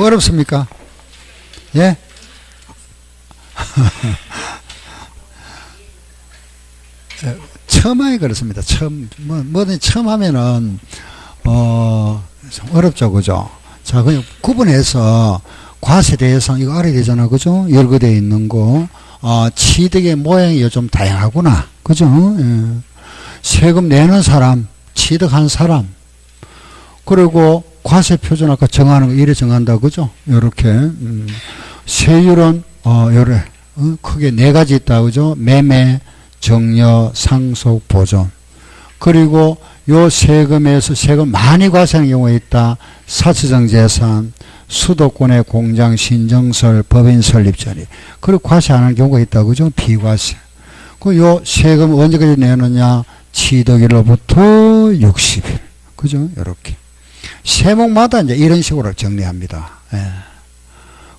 어렵습니까? 예? 처음 하기 그렇습니다. 뭐든 처음 하면은, 좀 어렵죠, 그죠? 자, 그냥 구분해서 과세대상, 이거 알아야 되잖아, 그죠? 열거되어 있는 거. 취득의 모양이 좀 다양하구나, 그죠? 예. 세금 내는 사람, 취득한 사람, 그리고 과세 표준 아까 정하는 거, 이래 정한다, 그죠? 요렇게. 세율은, 요래, 크게 네 가지 있다, 그죠? 매매, 정려, 상속, 보존. 그리고 요 세금에서 세금 많이 과세하는 경우가 있다. 사치정 재산, 수도권의 공장 신정설, 법인 설립 전이. 그리고 과세 안 하는 경우가 있다, 그죠? 비과세. 그 요 세금 언제까지 내느냐? 취득일로부터 60일. 그죠? 요렇게. 세목마다 이제 이런 식으로 정리합니다. 예.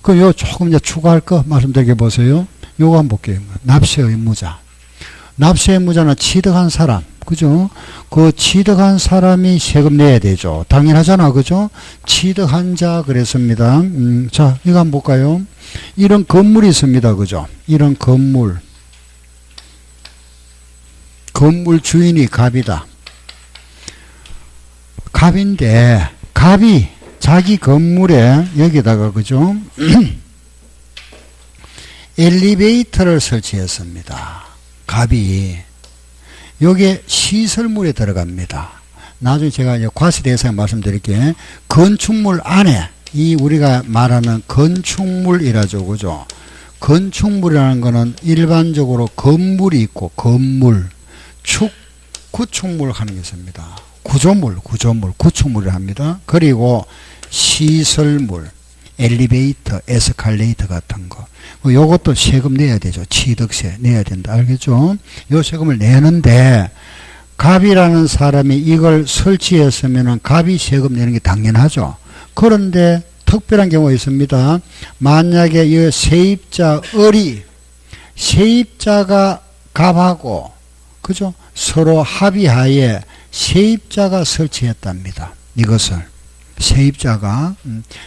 그럼 요 조금 이제 추가할 거 말씀드려 보세요. 요거 한번 볼게요. 납세 의무자. 납세 의무자는 취득한 사람. 그죠? 그 취득한 사람이 세금 내야 되죠. 당연하잖아. 그죠? 취득한 자 그랬습니다. 자, 이거 한번 볼까요? 이런 건물이 있습니다. 그죠? 이런 건물. 건물 주인이 갑이다. 갑인데 갑이 자기 건물에 여기다가 그죠? 엘리베이터를 설치했습니다. 갑이 여기에 시설물에 들어갑니다. 나중에 제가 이제 과세 대상 말씀드릴게요. 건축물 안에 이 우리가 말하는 건축물이라죠, 그죠? 건축물이라는 거는 일반적으로 건물이 있고 건물, 구축물 하는 게 있습니다. 구조물, 구축물을 합니다. 그리고 시설물, 엘리베이터, 에스컬레이터 같은 거. 요것도 세금 내야 되죠. 취득세 내야 된다. 알겠죠? 요 세금을 내는데, 갑이라는 사람이 이걸 설치했으면은 갑이 세금 내는 게 당연하죠. 그런데 특별한 경우가 있습니다. 만약에 이 세입자 세입자가 갑하고, 그죠? 서로 합의하에 세입자가 설치했답니다. 이것을. 세입자가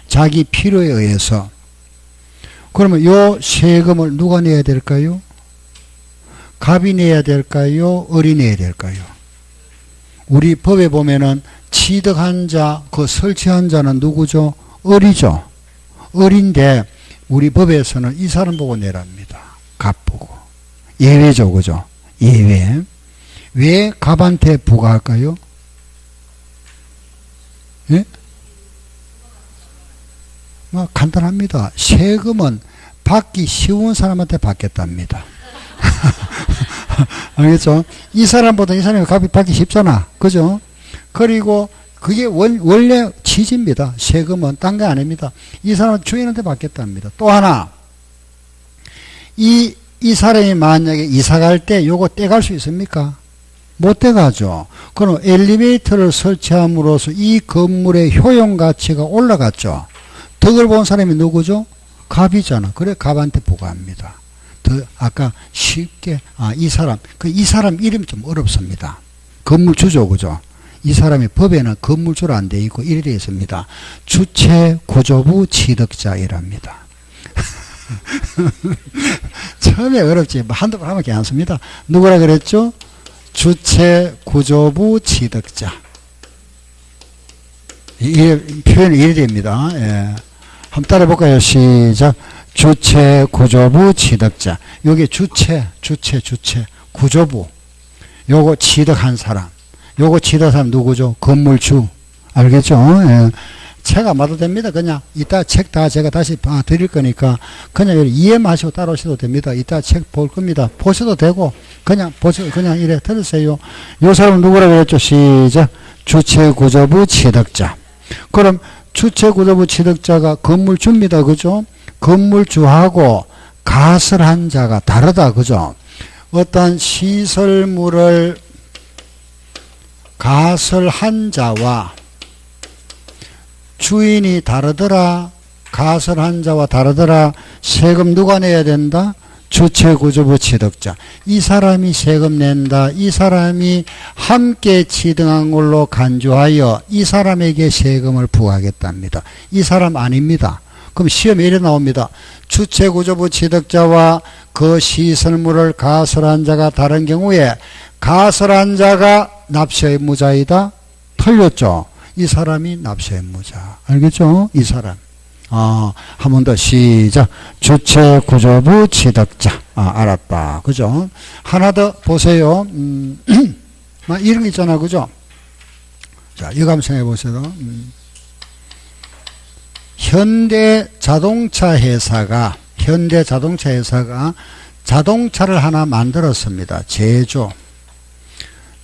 자기 필요에 의해서. 그러면 요 세금을 누가 내야 될까요? 갑이 내야 될까요? 을이 내야 될까요? 우리 법에 보면은 취득한 자, 그 설치한 자는 누구죠? 을이죠. 을인데 우리 법에서는 이 사람 보고 내랍니다. 갑 보고. 예외죠, 그죠? 예외. 왜 갑한테 부과할까요? 예? 간단합니다. 세금은 받기 쉬운 사람한테 받겠답니다. 알겠죠? 이 사람보다 이 사람이 값이 받기 쉽잖아. 그죠? 그리고 그게 원래 취지입니다. 세금은 딴 게 아닙니다. 이 사람은 주인한테 받겠답니다. 또 하나, 이 사람이 만약에 이사 갈 때 요거 떼갈 수 있습니까? 못 떼가죠. 그럼 엘리베이터를 설치함으로써 이 건물의 효용 가치가 올라갔죠. 덕을 본 사람이 누구죠? 갑이잖아. 그래 갑한테 부과합니다. 아까 쉽게 이 사람 이름이 좀 어렵습니다. 건물주죠, 그죠? 이 사람이 법에는 건물주로 안 돼 있고 이래 있습니다. 주체 구조부 취득자이랍니다. 처음에 어렵지 한두 번 하면 괜찮습니다. 누구라 그랬죠? 주체 구조부 취득자. 표현이 이래 됩니다. 예. 한번 따라 볼까요? 시작. 주체 구조부 취득자. 여기 주체 구조부. 요거 취득한 사람. 요거 취득한 사람 누구죠? 건물주. 알겠죠? 예. 책 안 봐도 됩니다. 그냥 이따 책 다 제가 다시 드릴 거니까 그냥 이해마시고 따라오셔도 됩니다. 이따 책 볼 겁니다. 보셔도 되고 그냥 이래 들으세요. 요 사람은 누구라고 그랬죠? 시작. 주체구조부 취득자. 그럼 주체구조부 취득자가 건물주입니다. 그죠? 건물주하고 가설한 자가 다르다. 그죠? 어떤 시설물을 가설한 자와 주인이 다르더라. 가설한 자와 다르더라. 세금 누가 내야 된다? 주체구조부 취득자. 이 사람이 세금 낸다. 이 사람이 함께 취득한 걸로 간주하여 이 사람에게 세금을 부과하겠답니다. 이 사람 아닙니다. 그럼 시험에 이래 나옵니다. 주체구조부 취득자와 그 시설물을 가설한 자가 다른 경우에 가설한 자가 납세의무자이다. 틀렸죠. 이 사람이 납세의무자. 알겠죠? 이 사람. 한 번 더 시작. 주체구조부 취득자. 알았다. 그죠? 하나 더 보세요. 이런 거 있잖아. 그죠? 자, 이거 한번 생각해 보세요. 현대 자동차 회사가 자동차를 하나 만들었습니다. 제조.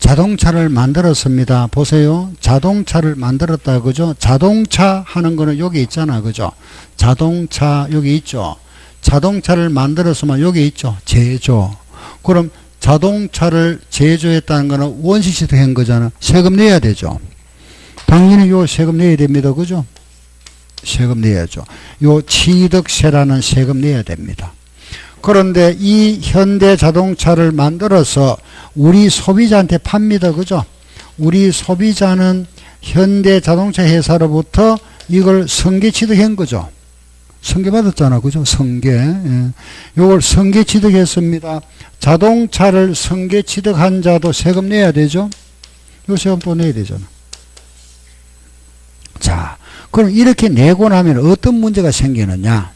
자동차를 만들었습니다. 보세요. 자동차를 만들었다. 그죠? 자동차 하는 거는 여기 있잖아. 그죠? 자동차 여기 있죠. 자동차를 만들었으면 여기 있죠. 제조. 그럼 자동차를 제조했다는 거는 원시 취득한 거잖아. 세금 내야 되죠. 당연히 요 세금 내야 됩니다. 그죠? 세금 내야죠. 요 취득세라는 세금 내야 됩니다. 그런데 이 현대 자동차를 만들어서 우리 소비자한테 팝니다. 그죠? 우리 소비자는 현대 자동차 회사로부터 이걸 승계 취득한 거죠. 승계 받았잖아. 그죠? 승계. 요걸 승계 취득했습니다. 자동차를 승계 취득한 자도 세금 내야 되죠? 요 세금 또 내야 되잖아. 자, 그럼 이렇게 내고 나면 어떤 문제가 생기느냐?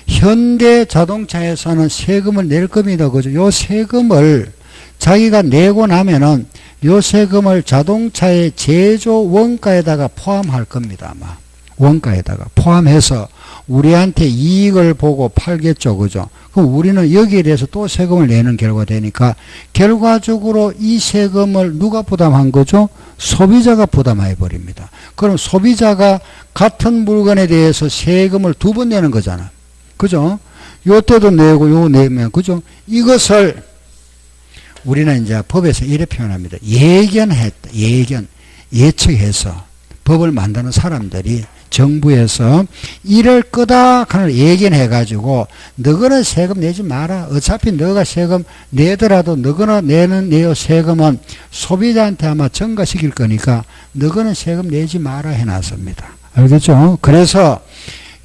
현대 자동차에서는 세금을 낼 겁니다. 그죠? 요 세금을 자기가 내고 나면은 요 세금을 자동차의 제조 원가에다가 포함할 겁니다. 아마. 원가에다가 포함해서 우리한테 이익을 보고 팔겠죠. 그죠? 그럼 우리는 여기에 대해서 또 세금을 내는 결과가 되니까 결과적으로 이 세금을 누가 부담한 거죠? 소비자가 부담해 버립니다. 그럼 소비자가 같은 물건에 대해서 세금을 두 번 내는 거잖아. 그죠? 요때도 내고 요 내면 그죠? 이것을 우리는 이제 법에서 이렇게 표현합니다. 예견했다. 예측해서 법을 만드는 사람들이 정부에서 이럴 거다 하는 예견해가지고 너거는 세금 내지 마라. 어차피 너가 세금 내더라도 너거는 내는 내 세금은 소비자한테 아마 전가시킬 거니까 너거는 세금 내지 마라 해놨습니다. 알겠죠? 그래서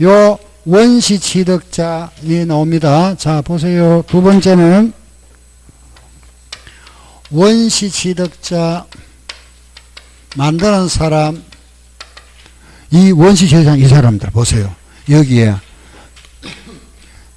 요 원시 취득자에 나옵니다. 자, 보세요. 두 번째는 원시 취득자 만드는 사람, 이 원시 취득자 이 사람들 보세요. 여기에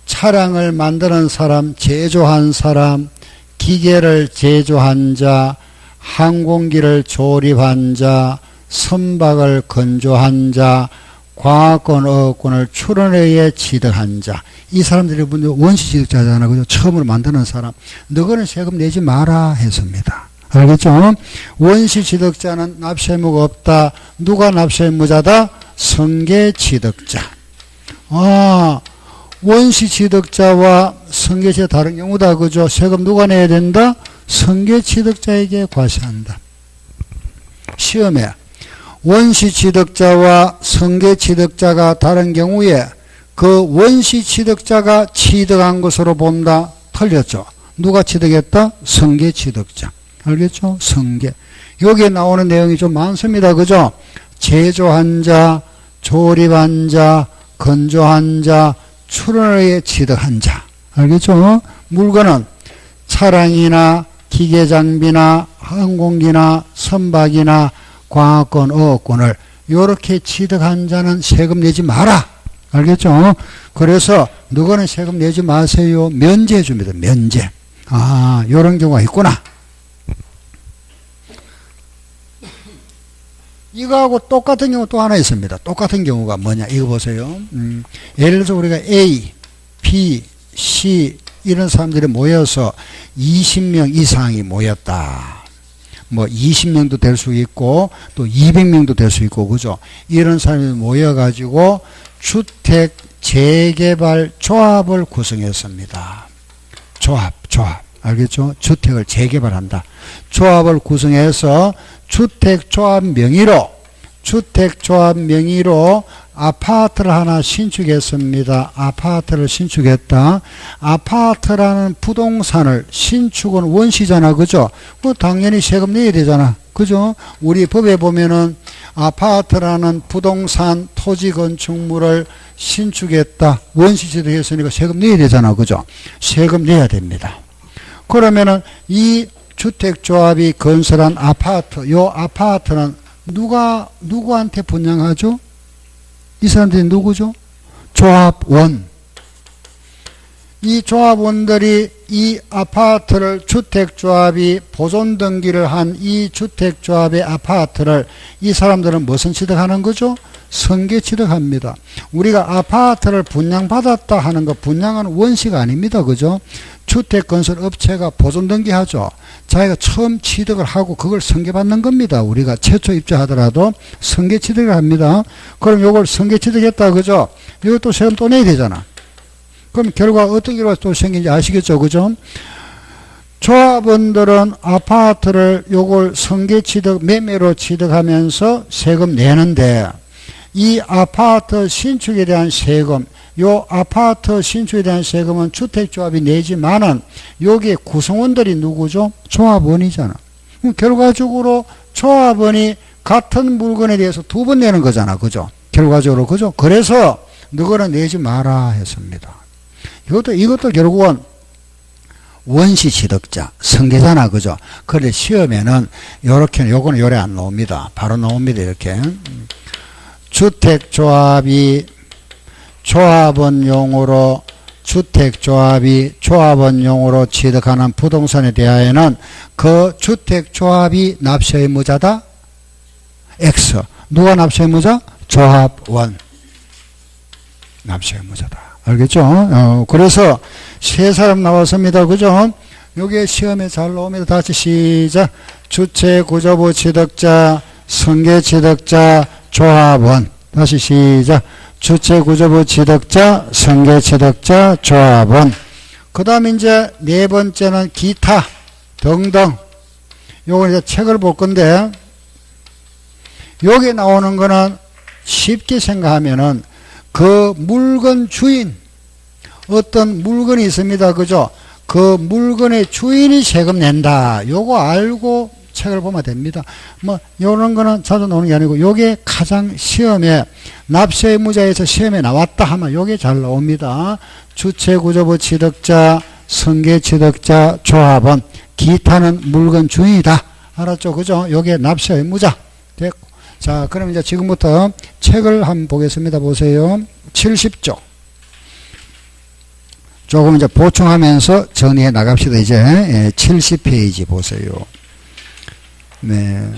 차량을 만드는 사람, 제조한 사람, 기계를 제조한 자, 항공기를 조립한 자, 선박을 건조한 자, 과학권, 어업권을 출원에 취득한 자. 이 사람들이 원시 취득자잖아. 그죠? 처음으로 만드는 사람. 너거는 세금 내지 마라 했습니다. 알겠죠? 원시 취득자는 납세의무가 없다. 누가 납세의무자다? 승계 취득자. 원시 취득자와 승계 취득자 다른 경우다. 그죠? 세금 누가 내야 된다? 승계 취득자에게 과세한다. 시험에 원시 취득자와 승계 취득자가 다른 경우에 그 원시 취득자가 취득한 것으로 본다. 틀렸죠. 누가 취득했다? 승계 취득자. 알겠죠? 승계. 여기에 나오는 내용이 좀 많습니다. 그죠? 제조한 자, 조립한 자, 건조한 자, 출원에 취득한 자. 알겠죠? 물건은 차량이나 기계장비나 항공기나 선박이나 과학권, 어업권을 이렇게 취득한 자는 세금 내지 마라. 알겠죠? 그래서 너거는 세금 내지 마세요. 면제해 줍니다. 면제. 이런 경우가 있구나. 이거하고 똑같은 경우 또 하나 있습니다. 똑같은 경우가 뭐냐? 이거 보세요. 예를 들어서 우리가 A, B, C 이런 사람들이 모여서 20명 이상이 모였다. 뭐 20명도 될 수 있고 또 200명도 될 수 있고 그죠? 이런 사람이 모여가지고 주택 재개발 조합을 구성했습니다. 조합 알겠죠? 주택을 재개발한다. 조합을 구성해서 주택조합 명의로 아파트를 하나 신축했습니다. 아파트를 신축했다. 아파트라는 부동산을 신축은 원시잖아. 그죠? 당연히 세금 내야 되잖아. 그죠? 우리 법에 보면은 아파트라는 부동산 토지 건축물을 신축했다. 원시 취득했으니까 세금 내야 되잖아. 그죠? 세금 내야 됩니다. 그러면은 이 주택조합이 건설한 아파트, 요 아파트는 누구한테 분양하죠? 이 사람들이 누구죠? 조합원. 이 조합원들이 이 아파트를 주택조합이 보존 등기를 한 이 주택조합의 아파트를 이 사람들은 무슨 취득하는 거죠? 승계 취득합니다. 우리가 아파트를 분양받았다 하는 거 분양은 원시가 아닙니다. 그죠? 주택건설 업체가 보존 등기하죠. 자기가 처음 취득을 하고 그걸 승계받는 겁니다. 우리가 최초 입주하더라도 승계 취득을 합니다. 그럼 요걸 승계 취득했다. 그죠? 이것도 세금 또 내야 되잖아. 그럼 결과 어떤 결과가 또 생긴지 아시겠죠? 그죠? 조합원들은 아파트를 요걸 승계 취득, 매매로 취득하면서 세금 내는데 이 아파트 신축에 대한 세금, 요 아파트 신축에 대한 세금은 주택조합이 내지만은 여기에 구성원들이 누구죠? 조합원이잖아. 그럼 결과적으로 조합원이 같은 물건에 대해서 두 번 내는 거잖아. 그죠? 결과적으로. 그죠? 그래서 너거는 내지 마라 했습니다. 이것도 결국은 원시 취득자, 승계잖아. 그죠? 그런데 시험에는 요거는 요래 안 나옵니다. 바로 나옵니다. 이렇게. 주택조합이 조합원용으로 취득하는 부동산에 대하여는 그 주택조합이 납세 의무자다. X. 누가 납세 의무자? 조합원. 납세 의무자다. 알겠죠? 그래서 세 사람 나왔습니다. 그죠? 요게 시험에 잘 나옵니다. 다시 시작. 주체구조부 취득자, 승계취득자, 조합원. 다시 시작. 주체구조부 취득자, 승계취득자, 조합원. 그 다음 이제 네 번째는 기타 등등. 요거 이제 책을 볼 건데, 여기 나오는 거는 쉽게 생각하면은 그 물건 주인, 어떤 물건이 있습니다. 그죠? 그 물건의 주인이 세금 낸다. 요거 알고 책을 보면 됩니다. 뭐 요런 거는 자주 나오는 게 아니고 요게 가장 시험에 납세 의무자에서 시험에 나왔다 하면 요게 잘 나옵니다. 주체구조부 취득자, 승계 취득자, 조합원, 기타는 물건 주인이다. 알았죠? 그죠? 요게 납세 의무자. 됐고. 자, 그럼 이제 지금부터 책을 한번 보겠습니다. 보세요. 70쪽. 조금 이제 보충하면서 정리해 나갑시다. 이제 70페이지 보세요. 네.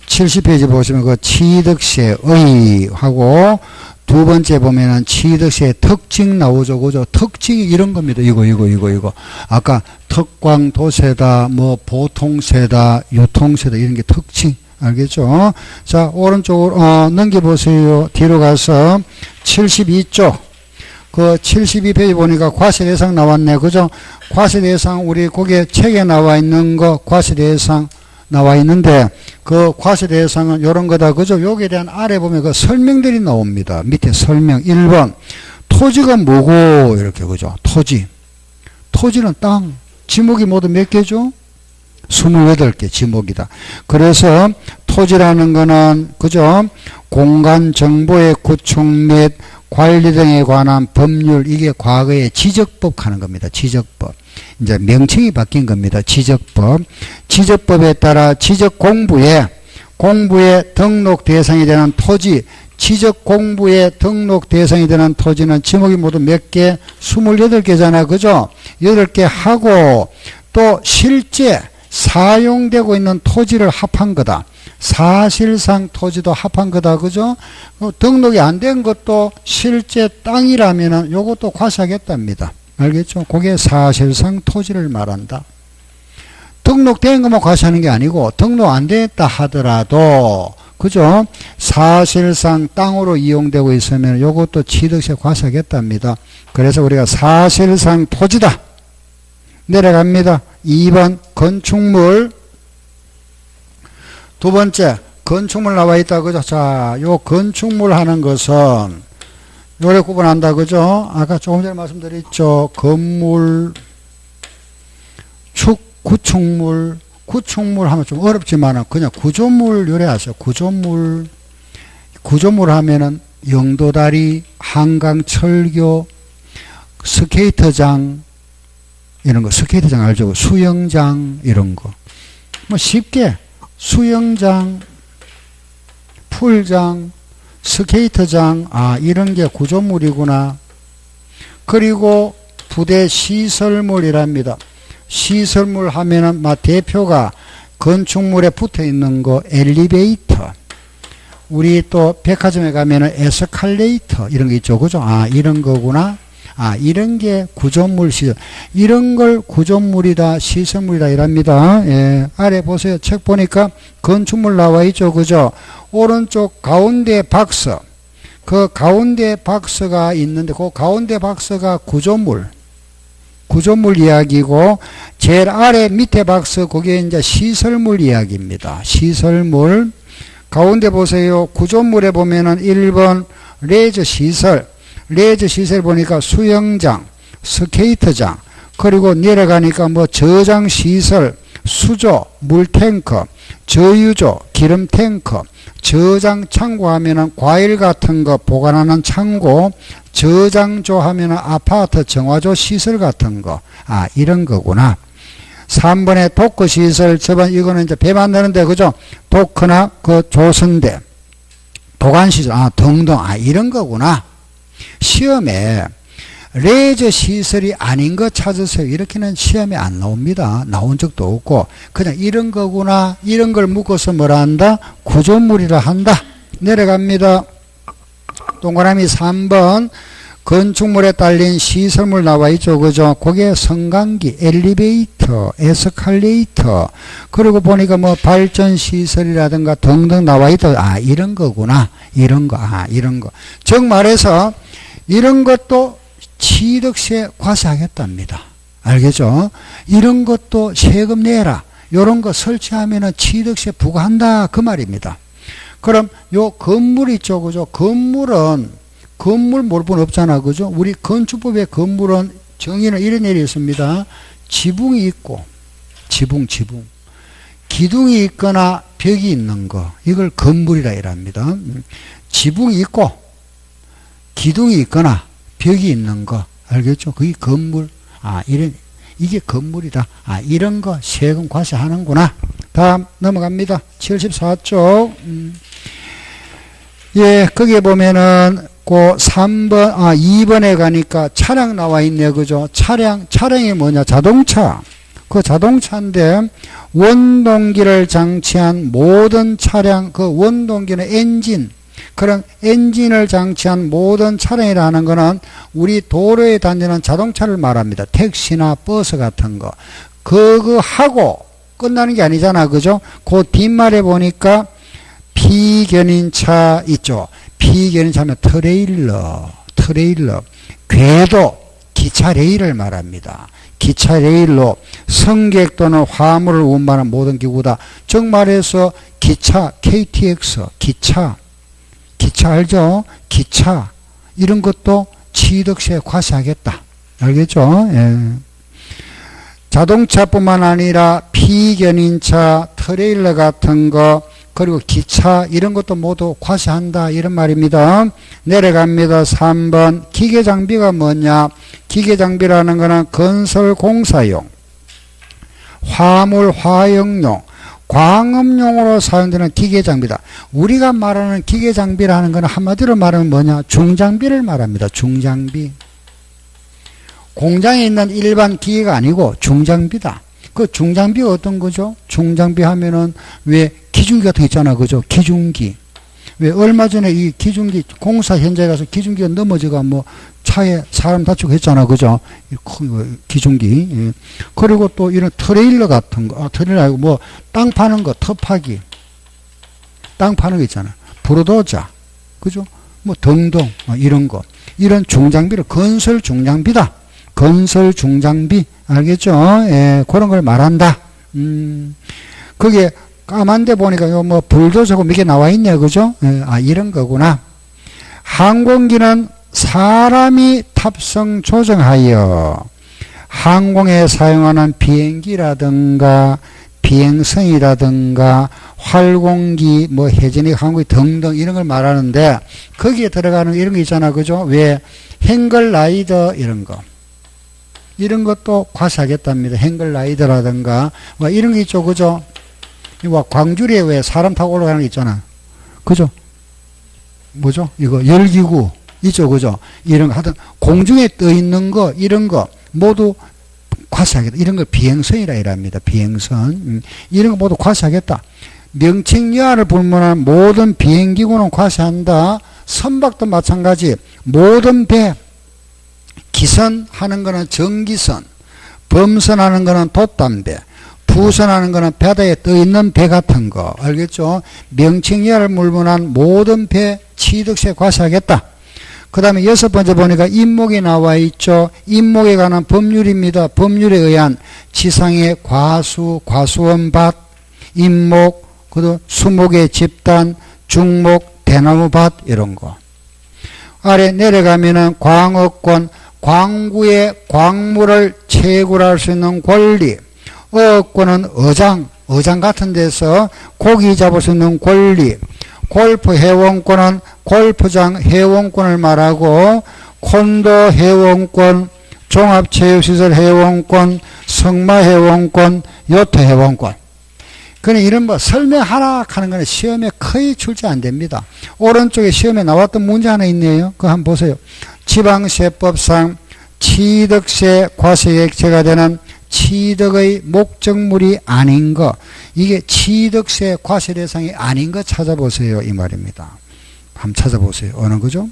70페이지 보시면 그 취득세의 하고 두 번째 보면은 취득세의 특징 나오죠. 그죠? 특징이 이런 겁니다. 이거. 아까 특광도세다, 뭐 보통세다, 유통세다 이런 게 특징. 알겠죠? 자, 오른쪽으로 넘겨보세요. 뒤로 가서 72쪽. 그 72페이지 보니까 과세대상 나왔네. 그죠? 과세대상 우리 거기에 책에 나와 있는 거 과세대상 나와 있는데 그 과세대상은 요런 거다. 그죠? 여기에 대한 아래 보면 그 설명들이 나옵니다. 밑에 설명 1번 토지가 뭐고 이렇게. 그죠? 토지는 땅. 지목이 모두 몇 개죠? 28개 지목이다. 그래서 토지라는 거는 그죠? 공간 정보의 구축 및 관리 등에 관한 법률, 이게 과거에 지적법 하는 겁니다. 지적법. 이제 명칭이 바뀐 겁니다. 지적법. 지적법에 따라 지적 공부에 등록 대상이 되는 토지, 지적 공부에 등록 대상이 되는 토지는 지목이 모두 몇 개? 28개잖아. 그죠? 8개 하고 또 실제 사용되고 있는 토지를 합한 거다. 사실상 토지도 합한 거다. 그죠? 등록이 안 된 것도 실제 땅이라면은 요것도 과세하겠답니다. 알겠죠? 그게 사실상 토지를 말한다. 등록된 것만 과세하는 게 아니고 등록 안 됐다 하더라도 그죠? 사실상 땅으로 이용되고 있으면 요것도 취득세 과세하겠답니다. 그래서 우리가 사실상 토지다. 내려갑니다. 2번 건축물. 두 번째 건축물 나와 있다. 그죠? 자, 요 건축물 하는 것은 요래 구분한다. 그죠? 아까 조금 전에 말씀드렸죠. 건물, 구축물, 구축물 하면 좀 어렵지만 그냥 구조물 요래하세요. 구조물. 구조물 하면은 영도다리, 한강 철교, 스케이트장, 이런 거, 스케이트장 알죠? 수영장, 이런 거. 뭐 쉽게, 수영장, 풀장, 스케이트장, 아, 이런 게 구조물이구나. 그리고 부대 시설물이랍니다. 시설물 하면은, 대표가 건축물에 붙어 있는 거, 엘리베이터. 우리 또 백화점에 가면은 에스컬레이터 이런 게 있죠. 그죠? 아, 이런 거구나. 아, 이런 게 구조물 시설. 이런 걸 구조물이다, 시설물이다 이랍니다. 예. 아래 보세요. 책 보니까 건축물 나와 있죠. 그죠? 오른쪽 가운데 박스. 그 가운데 박스가 있는데 그 가운데 박스가 구조물. 구조물 이야기고 제일 아래 밑에 박스 그게 이제 시설물 이야기입니다. 시설물. 가운데 보세요. 구조물에 보면은 1번 레저 시설. 레저 시설 보니까 수영장, 스케이트장, 그리고 내려가니까 뭐 저장 시설, 수조, 물탱커, 저유조, 기름탱커, 저장 창고 하면은 과일 같은 거 보관하는 창고, 저장조 하면은 아파트 정화조 시설 같은 거. 아, 이런 거구나. 3번에 도크시설, 저번 이거는 이제 배 만드는데, 그죠? 도크나 그 조선대, 도관시설, 아, 등등, 아, 이런 거구나. 시험에 레저 시설이 아닌 거 찾으세요. 이렇게는 시험에 안 나옵니다. 나온 적도 없고, 그냥 이런 거구나. 이런 걸 묶어서 뭐라 한다? 구조물이라 한다. 내려갑니다. 동그라미 3번. 건축물에 딸린 시설물 나와 있죠. 그죠? 그게 성강기, 엘리베이터, 에스컬레이터, 그리고 보니까 뭐 발전시설이라든가 등등 나와 있다. 아, 이런 거구나. 이런 거. 아, 이런 거. 즉 말해서 이런 것도 취득세 과세하겠답니다. 알겠죠? 이런 것도 세금 내라. 이런 거 설치하면은 취득세 부과한다. 그 말입니다. 그럼 요 건물 있죠. 그죠? 건물은 건물 몰분 없잖아. 그죠? 우리 건축법의 건물은 정의는 이런 일이 있습니다. 지붕이 있고, 지붕. 기둥이 있거나 벽이 있는 거. 이걸 건물이라 이랍니다. 지붕이 있고, 기둥이 있거나 벽이 있는 거. 알겠죠? 그게 건물. 아, 이게 건물이다. 아, 이런 거 세금 과세하는구나. 다음 넘어갑니다. 74쪽. 예, 거기에 보면은, 그 3번, 2번에 가니까 차량 나와 있네. 그죠? 차량이 뭐냐? 자동차. 그 자동차인데, 원동기를 장치한 모든 차량, 그 원동기는 엔진. 그런 엔진을 장치한 모든 차량이라는 거는 우리 도로에 다니는 자동차를 말합니다. 택시나 버스 같은 거. 그거 하고 끝나는 게 아니잖아. 그죠? 그 뒷말에 보니까 피견인차 있죠. 피견인차면 트레일러, 궤도, 기차 레일을 말합니다. 기차 레일로 승객 또는 화물을 운반하는 모든 기구다. 즉 말해서 기차, KTX, 기차 알죠? 기차 이런 것도 취득세 과세하겠다. 알겠죠? 예. 자동차뿐만 아니라 피견인차, 트레일러 같은 거 그리고 기차 이런 것도 모두 과세한다 이런 말입니다. 내려갑니다. 3번 기계장비가 뭐냐? 기계장비라는 거는 건설공사용, 화물 화형용, 광업용으로 사용되는 기계장비다. 우리가 말하는 기계장비라는 거는 한마디로 말하면 뭐냐? 중장비를 말합니다. 중장비. 공장에 있는 일반 기계가 아니고 중장비다. 그 중장비가 어떤 거죠? 중장비 하면은 왜 기중기 같은 거 있잖아. 그죠? 기중기. 왜 얼마 전에 이 기중기 공사 현장에 가서 기중기가 넘어져가 뭐 차에 사람 다치고 했잖아. 그죠? 기중기. 예. 그리고 또 이런 트레일러 같은 거. 트레일러 아니고 뭐 땅 파는 거, 터파기. 땅 파는 거 있잖아. 부르도자. 그죠? 뭐 등등. 이런 거. 이런 중장비를 건설 중장비다. 건설 중장비. 알겠죠? 예, 그런 걸 말한다. 그게 까만데 보니까 요 뭐 불도저고 이게 나와 있네. 그죠? 예, 이런 거구나. 항공기는 사람이 탑승 조정하여 항공에 사용하는 비행기라든가 비행선이라든가 활공기, 뭐 해전익 항공기 등등 이런 걸 말하는데 거기에 들어가는 이런 거 있잖아. 그죠? 왜? 행글라이더 이런 거. 이런 것도 과세하겠답니다. 행글라이더라든가 뭐 이런 게 있죠. 그죠? 이거 광주리에 왜 사람 타고 올라가는 거 있잖아. 그죠? 뭐죠? 이거 열기구 있죠. 그죠? 이런 거 하여튼 공중에 떠 있는 거 이런 거 모두 과세하겠다. 이런 걸 비행선이라 이랍니다. 비행선. 이런 거 모두 과세하겠다. 명칭여하를 불문한 모든 비행기구는 과세한다. 선박도 마찬가지. 모든 배, 기선하는 거는 전기선, 범선하는 거는 돛담배, 부선하는 거는 바다에 떠 있는 배 같은 거. 알겠죠? 명칭여하를 불문한 모든 배 취득세 과세하겠다. 그 다음에 6번째 보니까 임목이 나와 있죠. 임목에 관한 법률입니다. 법률에 의한 지상의 과수, 과수원밭, 임목, 그리고 수목의 집단, 중목, 대나무밭 이런 거. 아래 내려가면은 광어권, 광구의 광물을 채굴할 수 있는 권리. 어권은 어장 같은 데서 고기 잡을 수 있는 권리. 골프 회원권은 골프장 회원권을 말하고 콘도 회원권, 종합체육시설 회원권, 성마 회원권, 요트 회원권. 그냥 이런 뭐 설명하라 하는 거는 시험에 거의 출제 안 됩니다. 오른쪽에 시험에 나왔던 문제 하나 있네요. 그거 한번 보세요. 지방세법상 취득세 과세액체가 되는 취득의 목적물이 아닌 거, 이게 취득세 과세 대상이 아닌 거 찾아보세요 이 말입니다. 한번 찾아보세요. 어느 거죠?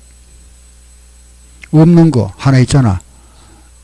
없는 거 하나 있잖아.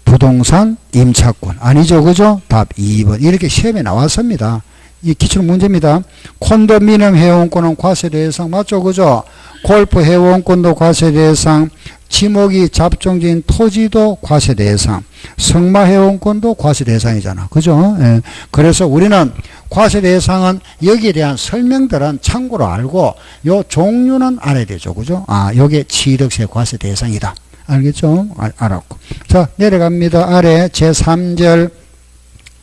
부동산 임차권 아니죠. 그죠? 답 2번. 이렇게 시험에 나왔습니다. 이 기출 문제입니다. 콘도미니엄 회원권은 과세 대상 맞죠? 그죠? 골프 회원권도 과세 대상, 지목이 잡종지인 토지도 과세 대상, 성마 회원권도 과세 대상이잖아. 그죠? 예. 그래서 우리는 과세 대상은 여기에 대한 설명들은 참고로 알고 요 종류는 알아야 되죠. 그죠? 아, 요게 취득세 과세 대상이다. 알겠죠? 알았고. 자, 내려갑니다. 아래 제3절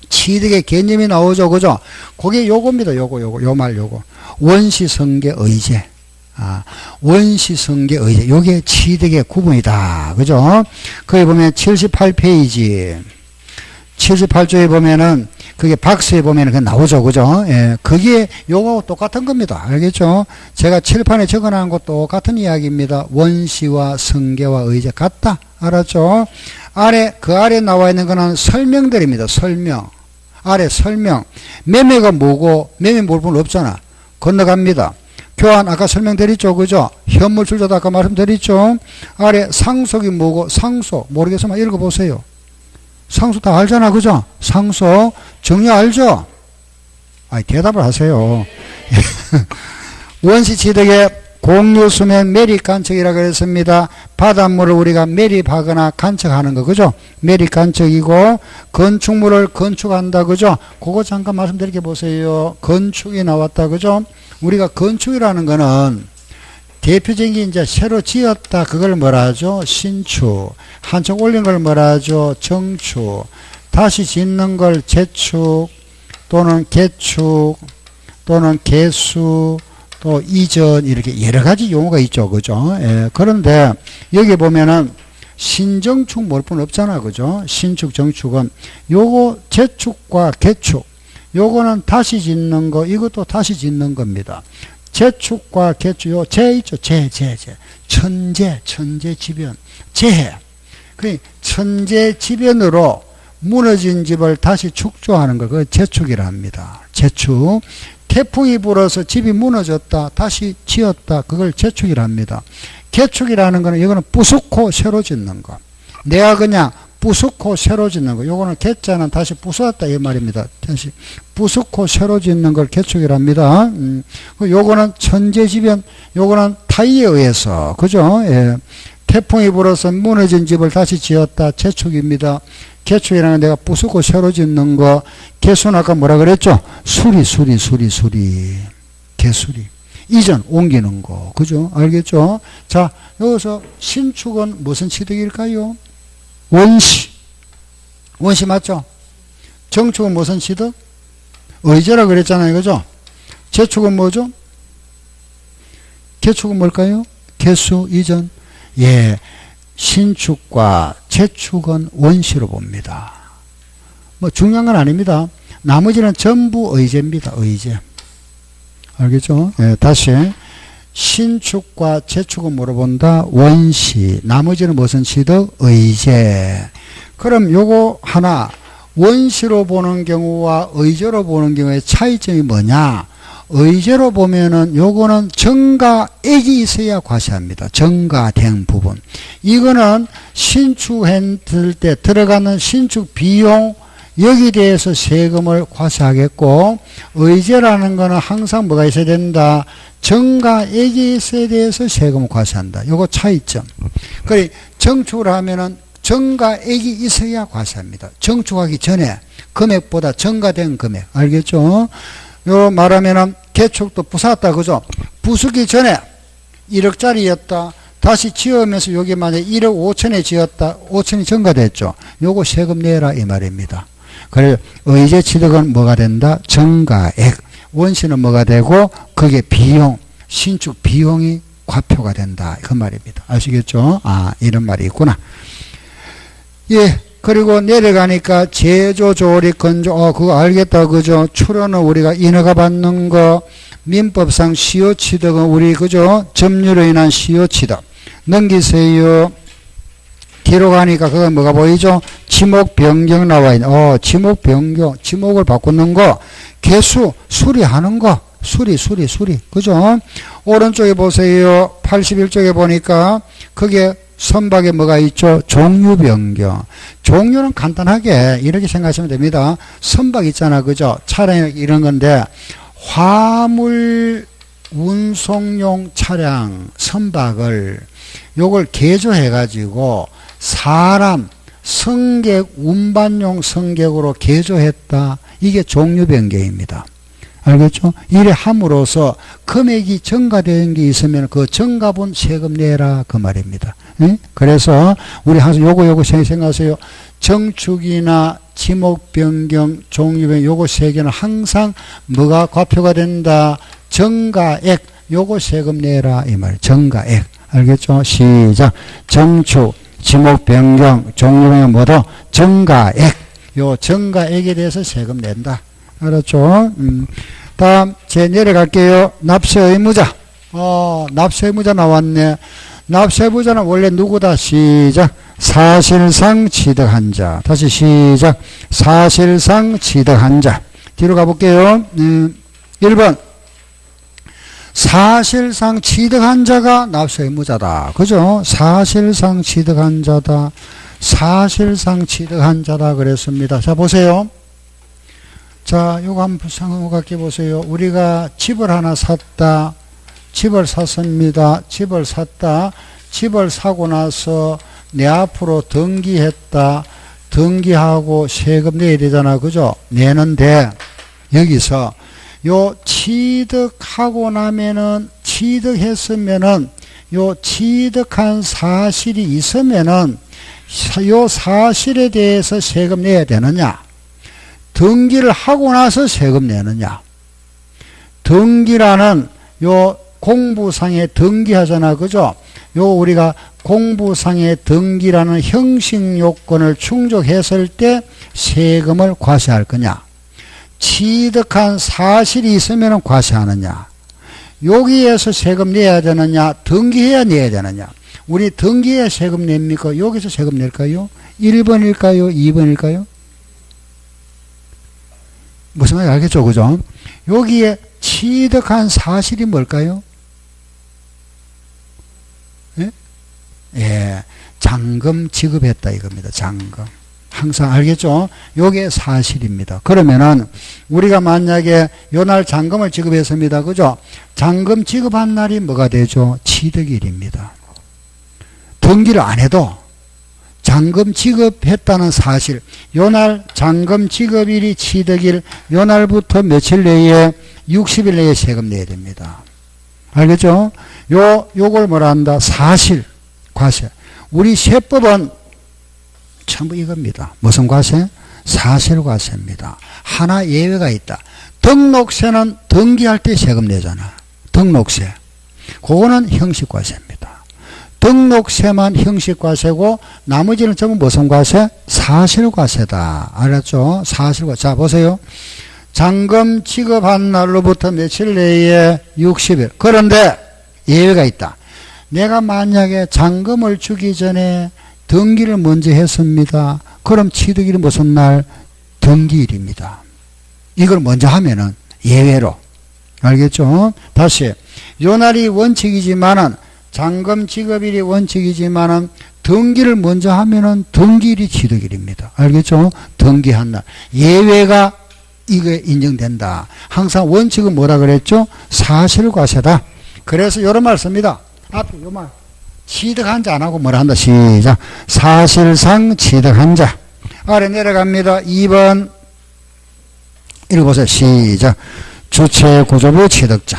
취득의 개념이 나오죠. 그죠? 그게 요겁니다. 요 말 요거. 원시성계 의제. 아, 원시성계 의제. 요게 취득의 구분이다. 그죠? 거기 보면 78페이지. 78조에 보면은, 그게 박스에 보면은 그 나오죠. 그죠? 예. 그게 요거하고 똑같은 겁니다. 알겠죠? 제가 칠판에 적어 놓은 것도 같은 이야기입니다. 원시와 성계와 의제 같다. 알았죠? 그 아래 나와 있는 거는 설명들입니다. 설명. 아래 설명. 매매가 뭐고, 매매 물품 없잖아. 건너갑니다. 교환 아까 설명드렸죠. 그죠? 현물 출자도 아까 말씀드렸죠. 아래 상속이 뭐고, 상속. 모르겠으면 읽어보세요. 상속 다 알잖아. 그죠? 상속. 정리 알죠? 아니, 대답을 하세요. 원시 취득의 공유수면 매립 간척이라고 했습니다. 바닷물을 우리가 매립하거나 간척하는 거, 그죠? 매립 간척이고, 건축물을 건축한다, 그죠? 그거 잠깐 말씀드릴게 보세요. 건축이 나왔다, 그죠? 우리가 건축이라는 거는 대표적인 게 이제 새로 지었다, 그걸 뭐라 하죠? 신축. 한층 올린 걸 뭐라 하죠? 정축. 다시 짓는 걸 재축, 또는 개축, 또는 개수, 또 이전 이렇게 여러 가지 용어가 있죠. 그죠? 예, 그런데 여기 보면은 신정축 몰뿐 없잖아. 그죠? 신축 정축은 요거 재축과 개축 요거는 다시 짓는 거 이것도 다시 짓는 겁니다. 재축과 개축 요 재 있죠. 재 천재지변 재해 그 천재지변으로 무너진 집을 다시 축조하는 거 그걸 재축이라 합니다. 재축. 태풍이 불어서 집이 무너졌다. 다시 지었다. 그걸 재축이라 합니다. 개축이라는 거는 이거는 부수고 새로 짓는 거. 내가 그냥 부수고 새로 짓는 거. 요거는 개자는 다시 부수었다 이 말입니다. 다시 부수고 새로 짓는 걸 개축이라 합니다. 요거는 천재지변. 요거는 타이에 의해서 그죠? 예. 태풍이 불어서 무너진 집을 다시 지었다. 재축입니다. 개축이라는 내가 부수고 새로 짓는 거. 개수는 아까 뭐라 그랬죠? 수리. 개수리. 이전, 옮기는 거. 그죠? 알겠죠? 자, 여기서 신축은 무슨 취득일까요? 원시 맞죠? 정축은 무슨 취득? 의제라 그랬잖아요. 그죠? 재축은 뭐죠? 개축은 뭘까요? 개수 이전. 예. 신축과 재축은 원시로 봅니다. 뭐 중요한 건 아닙니다. 나머지는 전부 의제입니다. 의제. 알겠죠? 예, 다시. 신축과 재축은 뭐로 본다? 원시. 나머지는 무슨 취득? 의제. 그럼 요거 하나 원시로 보는 경우와 의제로 보는 경우의 차이점이 뭐냐? 의제로 보면은 요거는 정가액이 있어야 과세합니다. 정가된 부분. 이거는 신축했을 때 들어가는 신축 비용 여기에 대해서 세금을 과세하겠고, 의제라는 거는 항상 뭐가 있어야 된다? 정가액이 있어야 돼서 세금을 과세한다. 요거 차이점. 그래, 정축을 하면은 정가액이 있어야 과세합니다. 정축하기 전에 금액보다 정가된 금액. 알겠죠? 요 말하면은 개축도 부쉈다. 그죠? 부수기 전에 1억짜리였다. 다시 지으면서 여기 만약에 1억 5천에 지었다. 5천이 정가됐죠. 요거 세금 내라 이 말입니다. 그래서 의제 취득은 뭐가 된다? 정가액. 원시는 뭐가 되고 그게 비용, 신축 비용이 과표가 된다. 그 말입니다. 아시겠죠? 아, 이런 말이 있구나. 예. 그리고 내려가니까 제조, 조리, 건조, 그거 알겠다. 그죠? 출원은 우리가 인허가 받는 거, 민법상 시효취득은 우리, 그죠? 점유로 인한 시효취득. 넘기세요. 뒤로 가니까 그건 뭐가 보이죠? 지목 변경 나와 있는, 지목 변경, 지목을 바꾸는 거, 개수, 수리하는 거, 수리. 그죠? 오른쪽에 보세요. 81쪽에 보니까, 그게 선박에 뭐가 있죠? 종류 변경. 종류는 간단하게 이렇게 생각하시면 됩니다. 선박 있잖아. 그죠? 차량 이런 건데, 화물 운송용 차량, 선박을, 요걸 개조해가지고, 사람, 승객, 운반용 승객으로 개조했다. 이게 종류 변경입니다. 알겠죠? 이래 함으로써 금액이 증가된 게 있으면 그 증가분 세금 내라 그 말입니다. 응? 그래서 우리 항상 요거 생각하세요. 정축이나 지목 변경, 종류 변경 요거 세 개는 항상 뭐가 과표가 된다? 정가액. 요거 세금 내라 이 말. 정가액. 알겠죠? 시작. 정축, 지목 변경, 종류 변경 모두 정가액. 요 정가액에 대해서 세금 낸다. 알았죠? 다음, 내려갈게요. 납세 의무자. 납세 의무자 나왔네. 납세 의무자는 원래 누구다? 시작. 사실상 취득한 자. 다시 시작. 사실상 취득한 자. 뒤로 가볼게요. 1번. 사실상 취득한 자가 납세 의무자다. 그죠? 사실상 취득한 자다. 사실상 취득한 자다. 그랬습니다. 자, 보세요. 자, 요거 한번 생각해 보세요. 우리가 집을 하나 샀다. 집을 샀습니다. 집을 샀다. 집을 사고 나서 내 앞으로 등기했다. 등기하고 세금 내야 되잖아. 그죠? 내는데, 여기서 요 취득하고 나면은, 취득했으면은, 요 취득한 사실이 있으면은, 요 사실에 대해서 세금 내야 되느냐? 등기를 하고 나서 세금 내느냐? 등기라는 요 공부상에 등기하잖아. 그죠? 요 우리가 공부상의 등기라는 형식 요건을 충족했을 때 세금을 과세할 거냐? 취득한 사실이 있으면 과세하느냐? 여기에서 세금 내야 되느냐? 등기해야 내야 되느냐? 우리 등기해야 세금 냅니까? 여기서 세금 낼까요? 1번일까요? 2번일까요? 무슨 말인지 알겠죠? 그죠? 여기에 취득한 사실이 뭘까요? 예? 예. 잔금 지급했다 이겁니다. 잔금. 항상 알겠죠? 요게 사실입니다. 그러면은 우리가 만약에 요날 잔금을 지급했습니다. 그죠? 잔금 지급한 날이 뭐가 되죠? 취득일입니다. 등기를 안 해도 잔금 지급했다는 사실, 요날 잔금 지급일이 취득일, 요날부터 며칠 내에 60일 내에 세금 내야 됩니다. 알겠죠? 요걸 뭐라 한다? 사실 과세. 우리 세법은 전부 이겁니다. 무슨 과세? 사실 과세입니다. 하나 예외가 있다. 등록세는 등기할 때 세금 내잖아. 등록세. 그거는 형식과세입니다. 등록세만 형식과세고 나머지는 전부 무슨 과세? 사실과세다. 알았죠? 사실과세. 자, 보세요. 잔금 지급한 날로부터 며칠 내에 60일. 그런데 예외가 있다. 내가 만약에 잔금을 주기 전에 등기를 먼저 했습니다. 그럼 취득일이 무슨 날? 등기일입니다. 이걸 먼저 하면은 예외로. 알겠죠? 다시. 요 날이 원칙이지만은 잔금 지급일이 원칙이지만은 등기를 먼저 하면은 등기일이 취득일입니다. 알겠죠? 등기한 날. 예외가 이게 인정된다. 항상 원칙은 뭐라 그랬죠? 사실과세다. 그래서 이런 말 씁니다. 앞에 요 말. 취득한 자 안 하고 뭐라 한다. 시작. 사실상 취득한 자. 아래 내려갑니다. 2번. 읽어보세요. 시작. 주체구조부 취득자.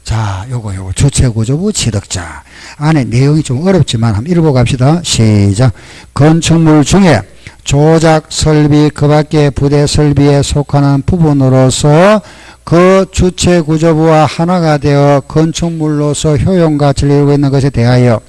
자, 요거 주체구조부 취득자. 안에 내용이 좀 어렵지만 한번 읽어보고 갑시다. 시작. 건축물 중에 조작 설비 그 밖의 부대 설비에 속하는 부분으로서 그 주체구조부와 하나가 되어 건축물로서 효용가치를 이루고 있는 것에 대하여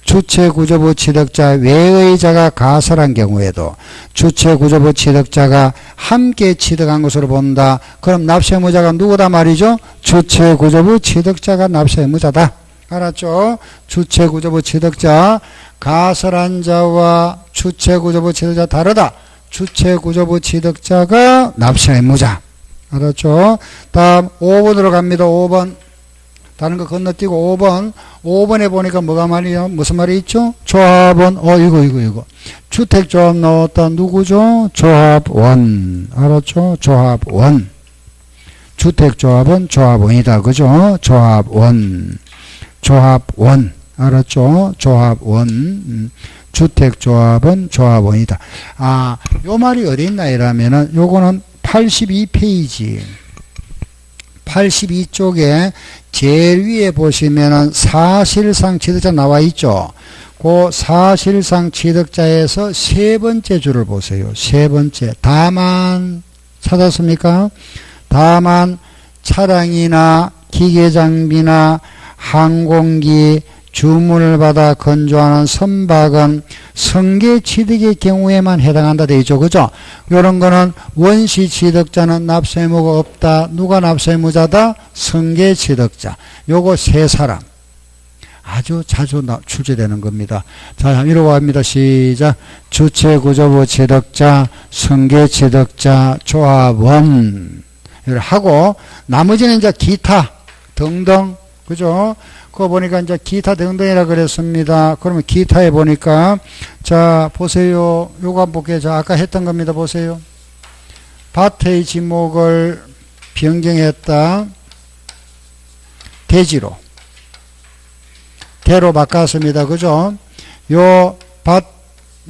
주체구조부 취득자 외의 자가 가설한 경우에도 주체구조부 취득자가 함께 취득한 것으로 본다. 그럼 납세의무자가 누구다 말이죠? 주체구조부 취득자가 납세의무자다. 알았죠? 주체구조부 취득자, 가설한 자와 주체구조부 취득자 다르다. 주체구조부 취득자가 납세의무자. 알았죠? 다음 5번으로 갑니다. 5번. 다른 거 건너뛰고 5번. 5번에 보니까 뭐가 말이요? 무슨 말이 있죠? 조합원. 이거. 주택조합 나왔다. 누구죠? 조합원. 알았죠? 조합원. 주택조합은 조합원이다. 그죠? 조합원. 알았죠? 조합원. 주택조합은 조합원이다. 아, 요 말이 어디 있나 이러면은 요거는 82페이지. 82쪽에 제일 위에 보시면은 사실상 취득자 나와 있죠. 그 사실상 취득자에서 세 번째 줄을 보세요. 세 번째. 다만 찾았습니까? 다만 차량이나 기계장비나 항공기 주문을 받아 건조하는 선박은 승계 취득의 경우에만 해당한다 돼 있죠. 그죠? 이런 거는 원시 취득자는 납세의무가 없다. 누가 납세의무자다? 승계 취득자. 요거 세 사람. 아주 자주 출제되는 겁니다. 자, 이러고 합니다. 시작. 주체구조부 취득자, 승계 취득자, 조합원. 이걸 하고, 나머지는 이제 기타 등등. 그죠? 그거 보니까 이제 기타 등등이라 그랬습니다. 그러면 기타에 보니까, 자, 보세요. 요거 한번 볼게요. 자, 아까 했던 겁니다. 보세요. 밭의 지목을 변경했다. 대지로. 대로 바꿨습니다. 그죠? 요 밭,